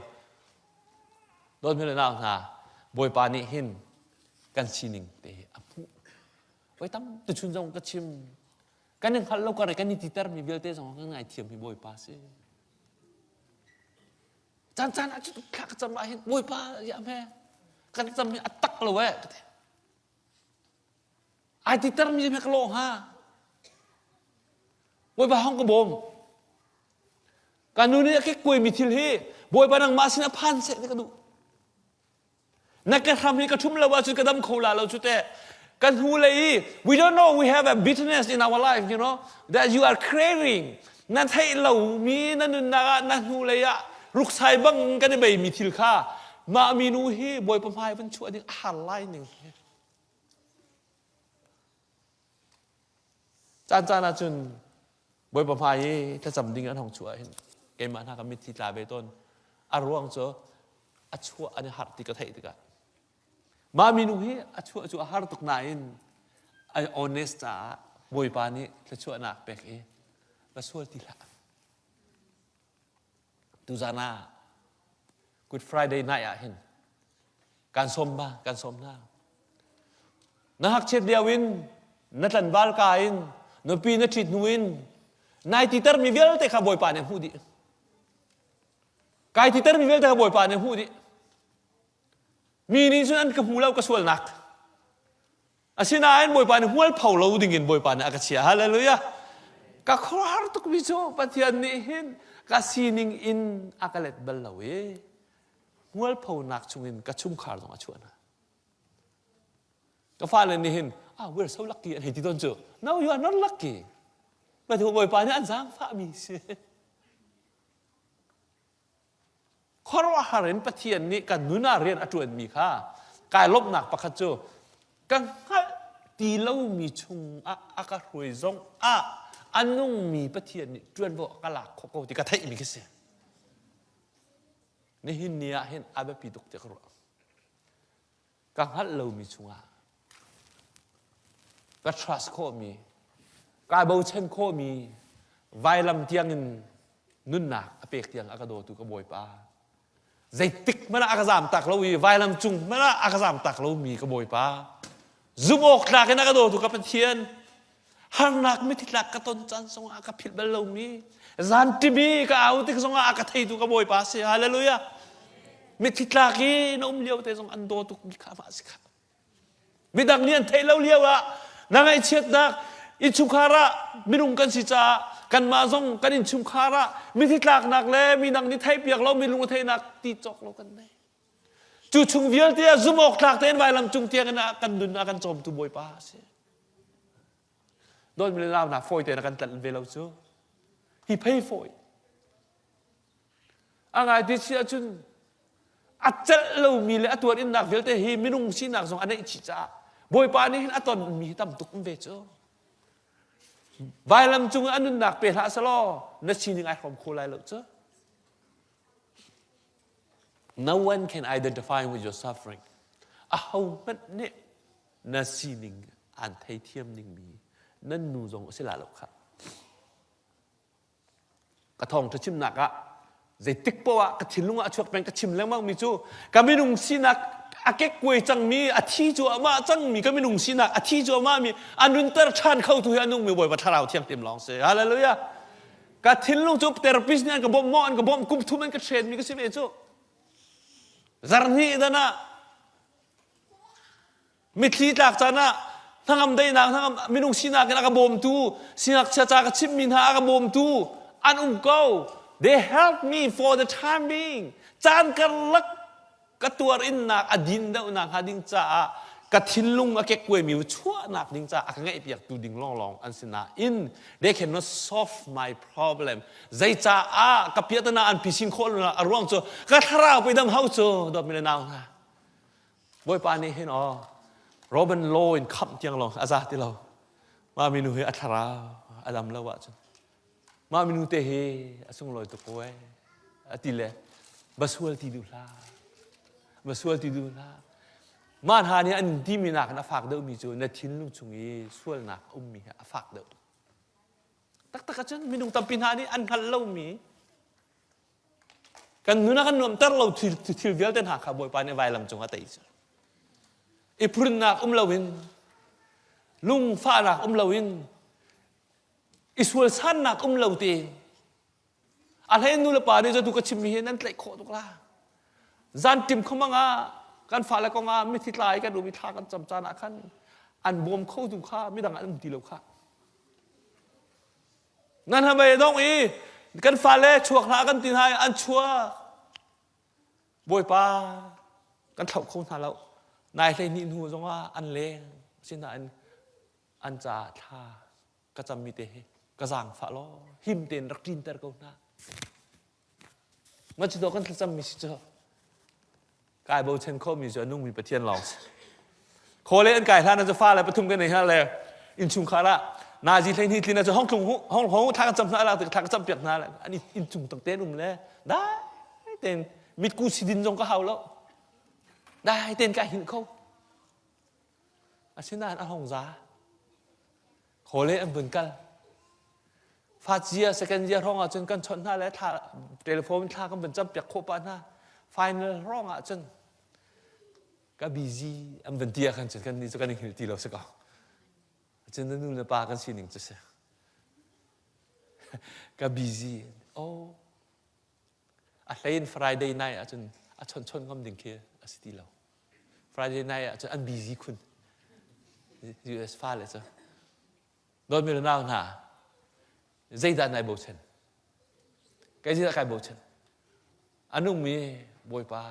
โดนไม่เลยน่าหนาบอยปานี่เห็นกันซีนิงเตะอาผู้ไว้ตั้มตุชุนจงกระชิมกันยังขัดเราก็อะไรกันนี่ติดตามมีเบลเตสองข้างในเทียมมีบอยปาสิจานอาจจะขัดจำอะไรบอยปาอย่าแม่กันจำมีอัตตักเราไว้ไอ้ติดตามมีแม่กโลฮะบอยปาห้องกระบมการนู้นนี่แค่กุยมีทิลฮีบอยปานังมาสินะพันเสร็จนี่ก็ดูนักการทำให้กระชุ่มเราว่าจุดกระดำโคลาเราจุดแต่กันหูเลย we don't know we have a bitterness in our life you know that you are craving นั่นให้เรามีนั่นนั่นหูเลยอะลูกชายบังกันได้ไม่มีทิลค่ามามีนูฮีบอยประพายเป็นชั่วดิ้งอาหารไล่หนึ่งจานอาจุนบอยประพายถ้าจำดิ้งอันของชั่วเห็นเกมมันหากมิตรลาเบต้นอารวงเจออัชชั่วอันนี้หัดติกระเทยติกะมามีนุฮีอัชชั่วหาร์ตุกนายน์ไอออเนสต์บอยปานี่จะชั่วนักเป็กและชั่วทีละดูจานา Good Friday night เห็นการสมบ้าการสมหน้านักเช็ดเดียวินนัดลันบาลกาอินนปีนัดชิดนุวินนายติเตอร์มีเวลแต่ข้าบอยปานี่พูดดิกายติเตอร์มีเวลแต่ข้าบอยปานี่พูดดิมีนี่ส่วนนั้นกับหูเราก็ส่วนหนักอาชีพนั้นบอยปานหัวเผาเราดิ่งเงินบอยปานอากาศเสียฮาเลลูยาก็ขอหาตุกวิโจปฏิญาณนี้เห็นก็ซีนิงอินอากาศเล็ดเบลลาเวหัวเผาหนักชงเงินก็ชุ่มขาดตรงอาชวนก็ฟ้าเลยนี่เห็นwe're so lucky อันนี้ที่ต้นเจอ no you are not lucky แต่ที่บอยปานนี่อันสร้างฟ้ามีสิข้อว่าหาเรียนปฏิญาณนี้กันนุนาเรียนอจวนมีค่ากายลบหนักประคัตโจกันตีเล่ามีชงอากาศรวยซงอันนุ่งมีปฏิญาณนี้จวนบอกกะหลักขโกติกะไทยมีกษัตริย์นี่หินเนี่ยเห็นอาเบปีตุกเจกรัวกันฮัลเรามีชงก็ trust โคมีกายเบาเช่นโคมีไวลำเทียงเงินนุ่นหนักอเปกเทียงอากาโดตุกบอยปาใจติกมันอากาศามตักเราอีไวลำจุงมันอากาศามตักเรามีกบอยปาซุมอกหนักนักกระโดดถูกกับเป็นเทียนหันหนักไม่ติดหลักกระต้นจันทร์สงอากาศผิดเบลเรามีจันทิบีก็เอาติกสงอากาศไทยถูกกบอยปาเสียฮาเลลูยาไม่ติดหลักอีน้องเลี้ยวแต่สงอันโดถูกมีข้ามาสิครับไม่ดังเนียนไทยเราเลี้ยวอะนางไอเช็ดนักอิชุคาระมิรุงกันสิจ้ากันมาส่งกันอิชุคาระมีทิศหลักหนักเลยมีนางนิไทยเปียกเรามีลุงไทยหนักตีจอกเรากันได้จูชุงเวียลเตียซุมอกหลักเต้นไว้ลำจุงเตียกันดุนกันจอมตุบอยป้าเสียโดนมีเล่าหนักฟอยเตียกันตัดเวลาจูhe pay for it อะไรที่เชื่อจุนอาจจะเรามีเลยตัวอินหนักเวียลเตียฮีมิรุงชีหนักส่งอันนี้ชิจ้าบอยป้านี่เห็นตอนมีตั้มตุกมันเวจไว้ลำจุงอันนั้นหนักเปรตสลอนัดชินิงไอความโคไลเลยเจ้า No one can identify with your suffering เอามันเนี่ยนัดชินิง อันไทยเทียมนิ่งมีนั่นนูจงสิลาหรอกครับกระทองจะชิมหนักอะใจติ๊กปะกระถิ่นลุงอะชวกเป็นกระชิมแล้วมั่งมีจูกำไม่นุ่งสินักอาเก็กกวยจังมีอาทิจัวมาจังมีกำไม่นุ่งสินักอาทิจัวมามีอันนุนเตอร์ชันเข้าตัวอันนุ่งมีบ่อยมาทาราเที่ยงเต็มลองเสียฮาเลลูยากระถิ่นลุงจูเทอราปิสเนี่ยกับบ่มมอนกับบ่มกุมทุมันกระเชนมีก็สิเมจูจารนีดานะมิตรีตากจานะทั้งอำได้นางทั้งไม่นุ่งสินักกันกับบ่มตูสินักชะจากระชิมมินหากับบ่มตูอันเก่า they help me for the time being จานกันลักกระตัวอินนักอดินเดานักหาดิงจ้ากระทินลุงอเก็กกวยมิวชั่วนักดิงจ้าอักไงเปียกตูดิงลองอันสินาอิน they cannot solve my problem ใจจ้ากระเปียตนาอันพิชินโคลนะอารมณ์โจกระทาราวไปดำเฮาโจดอกมิลนาวนะบ่อยปานนี้เห็นอ๋อโรเบนโลอินคับเจียงลองอาซาติเรามามินูเฮอัทราวอดัมละวะจนมามินูเตเฮอสุงลอยตะโกยอติเลบาสวลติดูลาบาสวลติดูลามาหานี่อันที่มีนักนะฝากเดิมมีจูนทิ้นลุงชุงยีสวลนักมีฝากเดิมตักกันจนมีนุ่งตำปินหานี่อันพันเล่ามีกันนู้นกันนวมแต่เราทิลเวลเดินหาขบวยปานในวัยลำจงอาตัยจูอีพรุนนักลาวินลุงฟ้านักลาวินอิสวลสันนักลาตีอะไรนู่นละป่านี่จะดูกระชิมมีนั่นไหลโคตุกละจันติมเขามังอ่ะการฝ่าแล้วก็งาไม่ทิดลายกันดูมีท่ากันจำจานะขันอันบวมเข้าดูข้าไม่ดังอันดีแล้วข้านั่นทำไมต้องอีกันฝ่าแล้วชัวร์ขากันตีนให้อันชัวบวยป่ากันเท่าคงทานแล้วนายเลยนินหูจงว่าอันเลงสินะอันจ่าท่ากระจำมีเตะกระสังฝ่าล้อหิมเต็นรักจินเตอร์กูน่ามันจะโดนกันจำมีสิเจ้ากายโบเชนโคมีจะนุ่งมีประเทียนลองโคเลนกายท่านจะฟ้าอะไรประทุมกันในฮะเลยอินชุงคาระนาจีเลยนี่ที่น่าจะห้องคลุงห้องท่ากันจำน่าละแต่ท่ากันจำเปียกน่าละอันนี้อินชุงตั้งเต้นุ่มเลยได้เต้นมิดกูสิดินจงก็เฮาแล้วได้เต้นกายหินเขาอาชินานอันห้องจ้าโคเลนอันเหมือนกันฟาเจียสแกนเจียร้องอ่ะจนกันชนหน้าแล้วท่าเทเลโฟนท่ากันเป็นจำเปียกโคปานหน้าไฟนอลร้องอ่ะจนก็บีซีอันเป็นเดียกันจนกันนี่จะกันหนึ่งทีเราสักอ่ะจนนั่นนู่นเลยปากันสิ่งหนึ่งจะเสียก็บีซีโอ้อะไรน์ฟรายเดย์ไนท์อ่ะจนชนก็มันดึงเคียอ่ะสิทีเราฟรายเดย์ไนท์อ่ะจนอันบีซีคุณ US ฟ้าเลยจ้ะโดนมีเรื่องน่าหนาใจด้านในโบเชนใครที่จะใครโบเชนอันนู้นมีบวยปา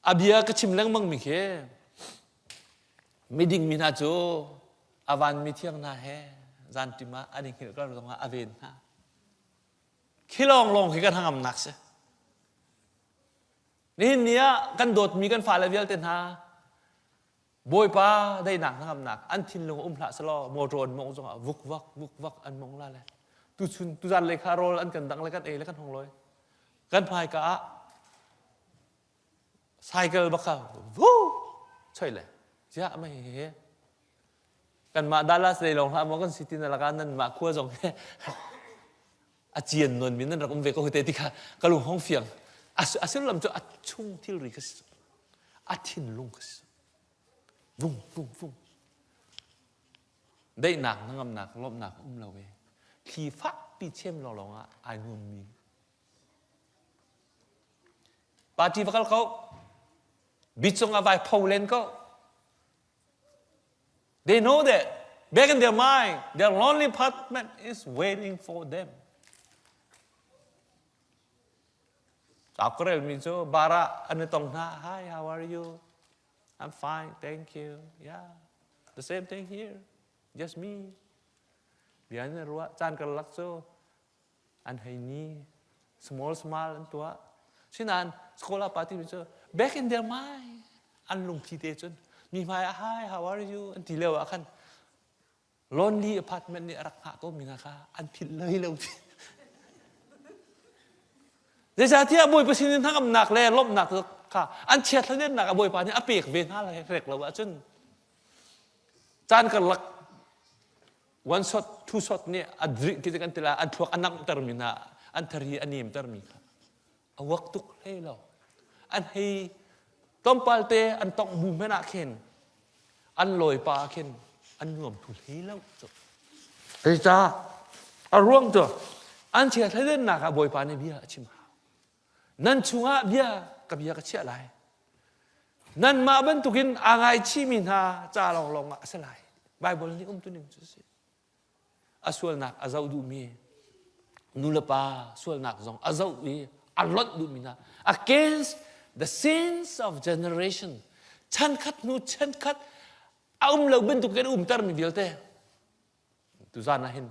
อาเบียก็ชิมเล้งมั่งมีแค่ไม่ดิ่งมีนาโจอาวันมีเที่ยงนาแฮจันติมาอันนี้คือก็ต้องอาเวนฮะขี้ลองคือกันทางอำนักใช่นี่เนี้ยกันโดดมีกันฝ่ายละเวียลเต็นฮะบวยปาได้หนักทางอำนักอันทินลงพระสลอโมโรนมองจงวุกวักอันมองละเลยตุจันเลยคาโรลอันกันดังเลยกันเลยกันทองลอยกันพายกะไซเคิลบักเขาวู้ใช่เลยจ้าไม่เห็นกันมาดัลลัสเลยลงทำมันก็สิตินละกันนั่นมาขั้วจงอาเจียนนวลมินนั่นเราก็เวก็เตติกากะลุงห้องเฟียงอาเซลลำจะอาชุ่งที่ริกสอาทินลุงกสวุ้งได้หนักทั้งหนักลบหนักเราเวทีฟักปีเช่มเราอ่ะไอ้นุ่มมีปาจีฟักเขาบิดส่งเอาไปพาวเลนก็ they know that back in their mind their lonely apartment is waiting for them จากก็เรื่องมีโจบาระอันนี้ตรงหน้า hi how are you I'm fine thank you yeah the same thing here just me เบียร์นี่รู้ว่าจานกันลักโจอันให้นี่ small อันตัวชินันสกุลปาร์ตี้มิโจ back in their mind อันลงทีเดียวจนมีมา hi how are you อันที่เร็วอ่ะคัน lonely apartment นี่รักหาก็มีนะคะอันผิดเลยเร็วเดี๋ยวจะที่อาบุยไปสินทั้งหนักเลยลบหนักค่ะอันเฉียดแล้วเนี่ยหนักอาบุยปานี่อาเปียกเวียนห้าอะไรเร็กแล้วว่าจน จานกันลักone shot two shotเนี่ยอัดริกิจกันทีละอัดทวกอันนักตรมินาอันทรีอันนี้มตรมีค่ะเอาวักตุกให้เราอันให้ต้มปลาเตอันต้องบูมไม่น่าเข็นอันลอยปลาเข็นอันงอมถูกให้เราจ้ะเฮ้ยจ้าอาร่วงจ้ะอันเชียร์ให้เล่นหนักบอยปลาในเบียชิมหานั่นช่วงเบียกับเบียก็เชียร์อะไรนั่นมาเป็นตุกินอ่างไอชิมินฮาจ้าลองอ่ะสลายไบเบิลนี่ตัวหนึ่งจุดสิอาส่วนหนักอาเจ้าดูมีนูเลปาส่วนหนักจงอาเจ้ามีอัลลอฮ์ดูมีนะ against the sins of generation ฉันคัดนูฉันคัดเอาเราเป็นตุกินตร์มีเดียวแต่ตุจานะเห็น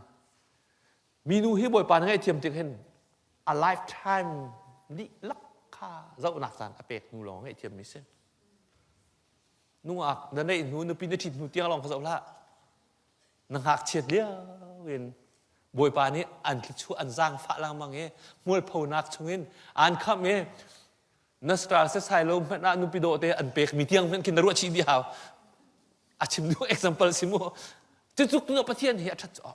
มีนูฮิบอยปานให้เทียมติเห็น a lifetime นี่ลักค่าเจ้าหนักสารอเป็ดนูลองให้เทียมมิเซนนูอักนั่นได้นูนปีนทิพนูเตียงลองเขาเจ้าละนังหักเฉียดเลี้ยวเห็นบอยปานี้อันคิดชั่วอันสร้างฟ้าลังมังเงมวยพาวนักชงเงินอันขับเงนัสตราเซสไซโลมน่านุปิโดเตอันเปกมีเตียงมันกินรัวชีเดียวอาชิมดู example สิมัวจุดจุกตัวประเทศเหี้ยชัดจ่อ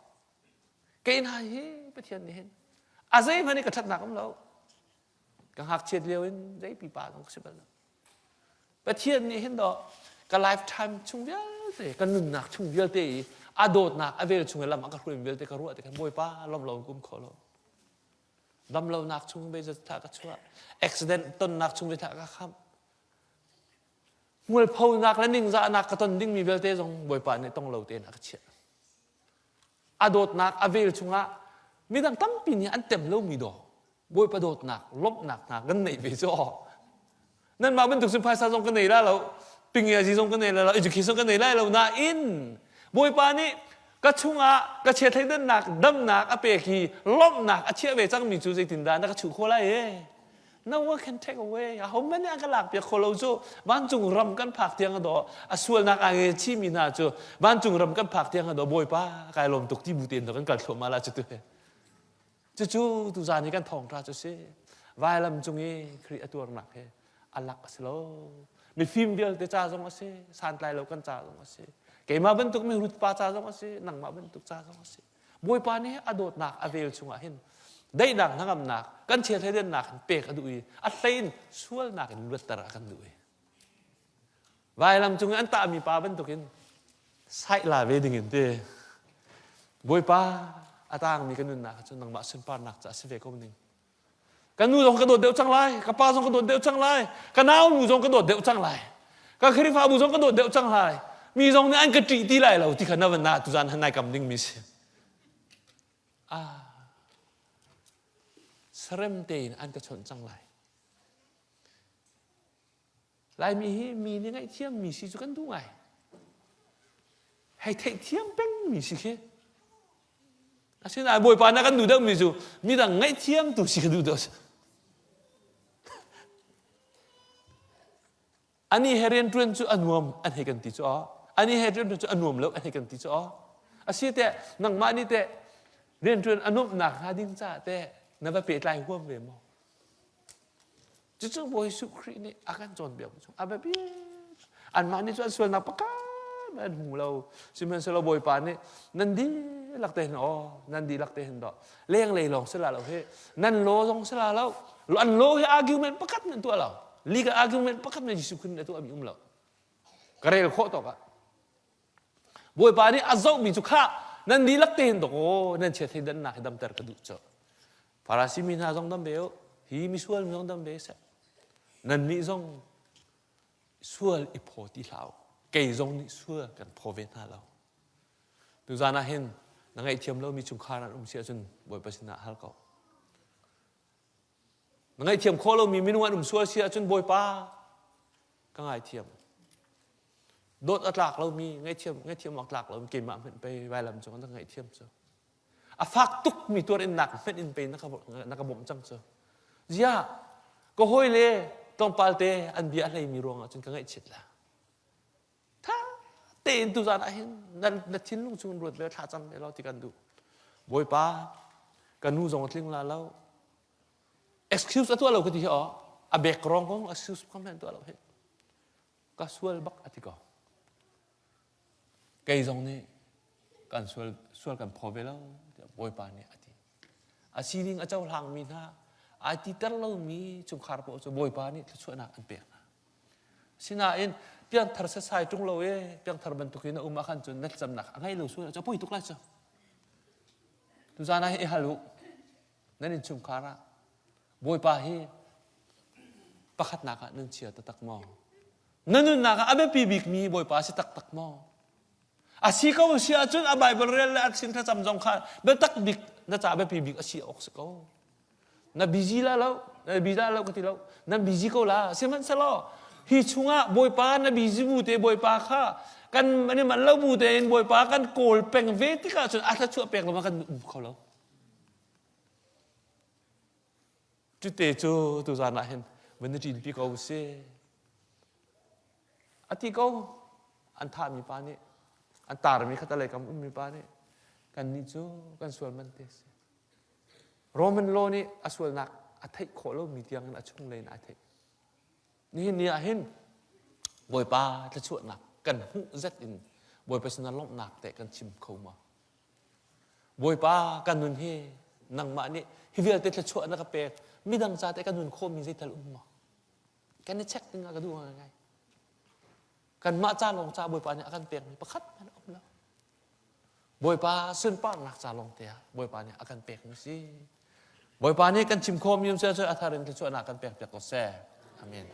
เกณฑ์หายประเทศนี้เห็นอาศัยมันนี่กระชัดหนักของเรากังหักเฉียดเลี้ยวเห็นได้ปีป่าต้องสิบแล้วประเทศนี้เห็นดอกก็ไลฟ์ไทม์ชุ่มเยอะเตะก็หนึ่งหนักชุ่มเยอะเตะอาโดดหนักอเวลชุ่มเวลามันก็คุยเวลเตะก็รู้แต่กันบอยป้าล้มเรากุมขอเราล้มเราหนักชุ่มไปจะถ้าก็ชั่วอุบิเหตุต้นหนักชุ่มไปถ้าก็ข้ามมวยพาวหนักและนิ่งจะหนักก็ต้นดิ่งมีเวลเตะตรงบอยป้าเนี่ยต้องเราเตะหนักเฉียดอาโดดหนักอเวลชุ่มละมีตั้งตั้มปีนี้อันเต็มเรามีดอกบอยป้าโดดหนักลบหนักกันไหนไปจ่อนั่นมาเป็นถูกสิบพายซาซงกันไหนแล้วเราปิงเงียจีซงกันไหนแล้วเราeducationกันไหนแล้วเราหน้าอินบอยปานี่ก็ชุ่งก็เชียร์ไทยดันหนักดำหนักอเปกีลบหนักเชียร์เวจังมีจูใจตินดานนักชูโคไลno one can take away เขาไม่ได้กันหลักเปียโคเราจูบ้านจุงรำกันผักเทียงกันดอส่วนนักอ่างชีมีนาจูบ้านจุงรำกันผักเทียงกันดอบอยป้ากายลมตกที่บูเตียนตกันกัดลมมาละจุดจู่ตุจานี่กันทองราจุเซ่วายลำจุงเอครีตัวหนักเฮอัลลักสโลมีฟิล์มเดียวแต่จ้าจงอาเซ่สานไตเรากันจ้าจงอาเซ่เกี่ยมาเป็นตุกมีรุดป้าจ้าจงอาเซ่หนังมาเป็นตุกจ้าจงอาเซ่บวยปานี่อโดดหนักอเวลชงอาเห็นได้หนักทั้งอำนักกันเชียร์ให้เดินหนักเปกกันดูอีอัตตินช่วยหนักลุดตระกันดูอีวายลำจุงอันตามีป้าเป็นตุกินใส่ลาเวดิ่งเตะบวยป้าอัตางมีกันนุ่นหนักจนหนังมาเส้นป้าหนักจะเสวก็มันกันนูจงกระโดดเดี่ยวจังไรกับป้าจงกระโดดเดี่ยวจังไรกันน้าวมูจงกระโดดเดี่ยวจังไรกับคริฟ้ามูจงกระโดดเดี่ยวจังไรมีจงเนี่ยอันกระจีตีไรเราที่ขันวันน่าตุจานหันนายกำดิ่งมิสเสร็มเตนอันกระชนจังไรลายมีนี่ไงเทียมมีสิจุกันดูไงให้เทเทียมเป็นมีสิเคอาชีพบอยปานักกันดูเดิมมีจูมีแต่ไงเทียมตัวสิกันดูเดิมอันนี้เฮเรียนทวนจูอันวมอันเฮกันติจูอันนี้เฮเรียนทวนจูอันวมแล้วอันเฮกันติจูอาชีพแต่นังมานี่แต่เรียนทวนอันวมหนักหาดิ้งจ้าแต่นับเป็นลายหัวเวมอจู่ๆบอยสุครีนี่อาการจนเบียบจูอาแบบนี้อันมานี่จูอันส่วนนักปะกันอันหูเราสิมันสละบอยปานนี่นั่นดีลักเตนนั่นดีลักเตนดอกเลี้ยงเลยลองสละเราเฮ้นั่นโลลองสละเราอันโลให้อาร์กิวเมนต์ปะกันนั่นตัวเราลีกอาร์กิวเมนต์ปะกันในยิสุขึ้นในตัวมีเรากระเรลโคตกะบอยปานนี่อาจจะมีจุกข้านั่นดีลักเตนดอกนั่นเชื่อที่ดันนักดำเตอร์กระดูกเจ้าพาราซิมินาจงดำเบลฮีมิส่วนจงดำเบลเสนั่นมีจงส่วนอิโพติเราเกยจงนี่ส่วนกันพอเวน่าเราดูจานะเห็นนังไอเทียมเรามีจุงคารันเสียจนบอยปัสนาฮัลก็นังไอเทียมโคเรามีมินวันสัวเสียจนบอยป้าก็ไอเทียมโดดอัตลักเรามีไงเทียมอัตลักเราเก่งมากไปไว้ลำจงตั้งไงเทียมเจ้าอาฟักตุกมีตัวเอ็นหนักเป็นอินเป็นนักบ่มจังเจ้าเจ้าก็ห้อยเลยต้องปาเตอันเบียอะไรมีรวงจนก็ไงเฉดละถ้าเต็นตุจานเห็นนั่นทิ้งลุงชุนรวดเลยท่าจำเราที่กันดูบอยป้ากันนู่จงทิ้งลาเรา excuse ตัวเราก็ที่อ๋ออาเบกรองของ excuse คอมเมนต์ตัวเราเห็นก็ส่วนบักอธิกร cây dòng này cần xuôi cần phô về lâu bồi bàn này à xí linh ở châu hàng mình ha ai ti tết lâu mi chung khar bộ cho bồi bàn này xuôi nak ăn bẹt xin à in piang thar sa sai trung lâu ấy piang thar bentuk ini umakan chun net jam nak angai lâu xuôi cho bồi tuk lah cho tu zana hi halu nên chung khara bồi pa hi pakhat naka nung chia tatak mo nanun naka abe pibik mi bồi pa si tak mo asi kau si achun a Bible real at sin tham jong kha be tak bik na cha be pibik asi ok ko na busy la lo na busy la lo ka ti lo na busy ko la siman sa lo hi chunga boi pa na busy bu te boi pa kha kan mani man lo bu te boi pa kan kol peng ve ti ka chun a tha chu pek lo ma kan ko lo chu te chu tu za na hen when the pi ko se ati ko an tha mi pa ni antar mi kata lekam mi pa ni kan ni chu kan sual man te se Roman law ni aswal nak athai kholo mi tiang na chung lein athai ni ni a hin boi pa ta chu nak kan hu zat in boi pa sna lok nak te kan chim khau ma boi pa kan nun he nang ma ni hi vel te ta chu na ka pe mi dang cha te kan nun khom mi zai tal ma kan ni check tinga ka du ngai kan ma cha long cha boi pa ni akan pek ni pakhat man om lo boi pa sun pa nak cha long te boi pa ni akan pek ni si boi pa ni kan chim khom yum se se atharin te chu na kan pek pek ko se amen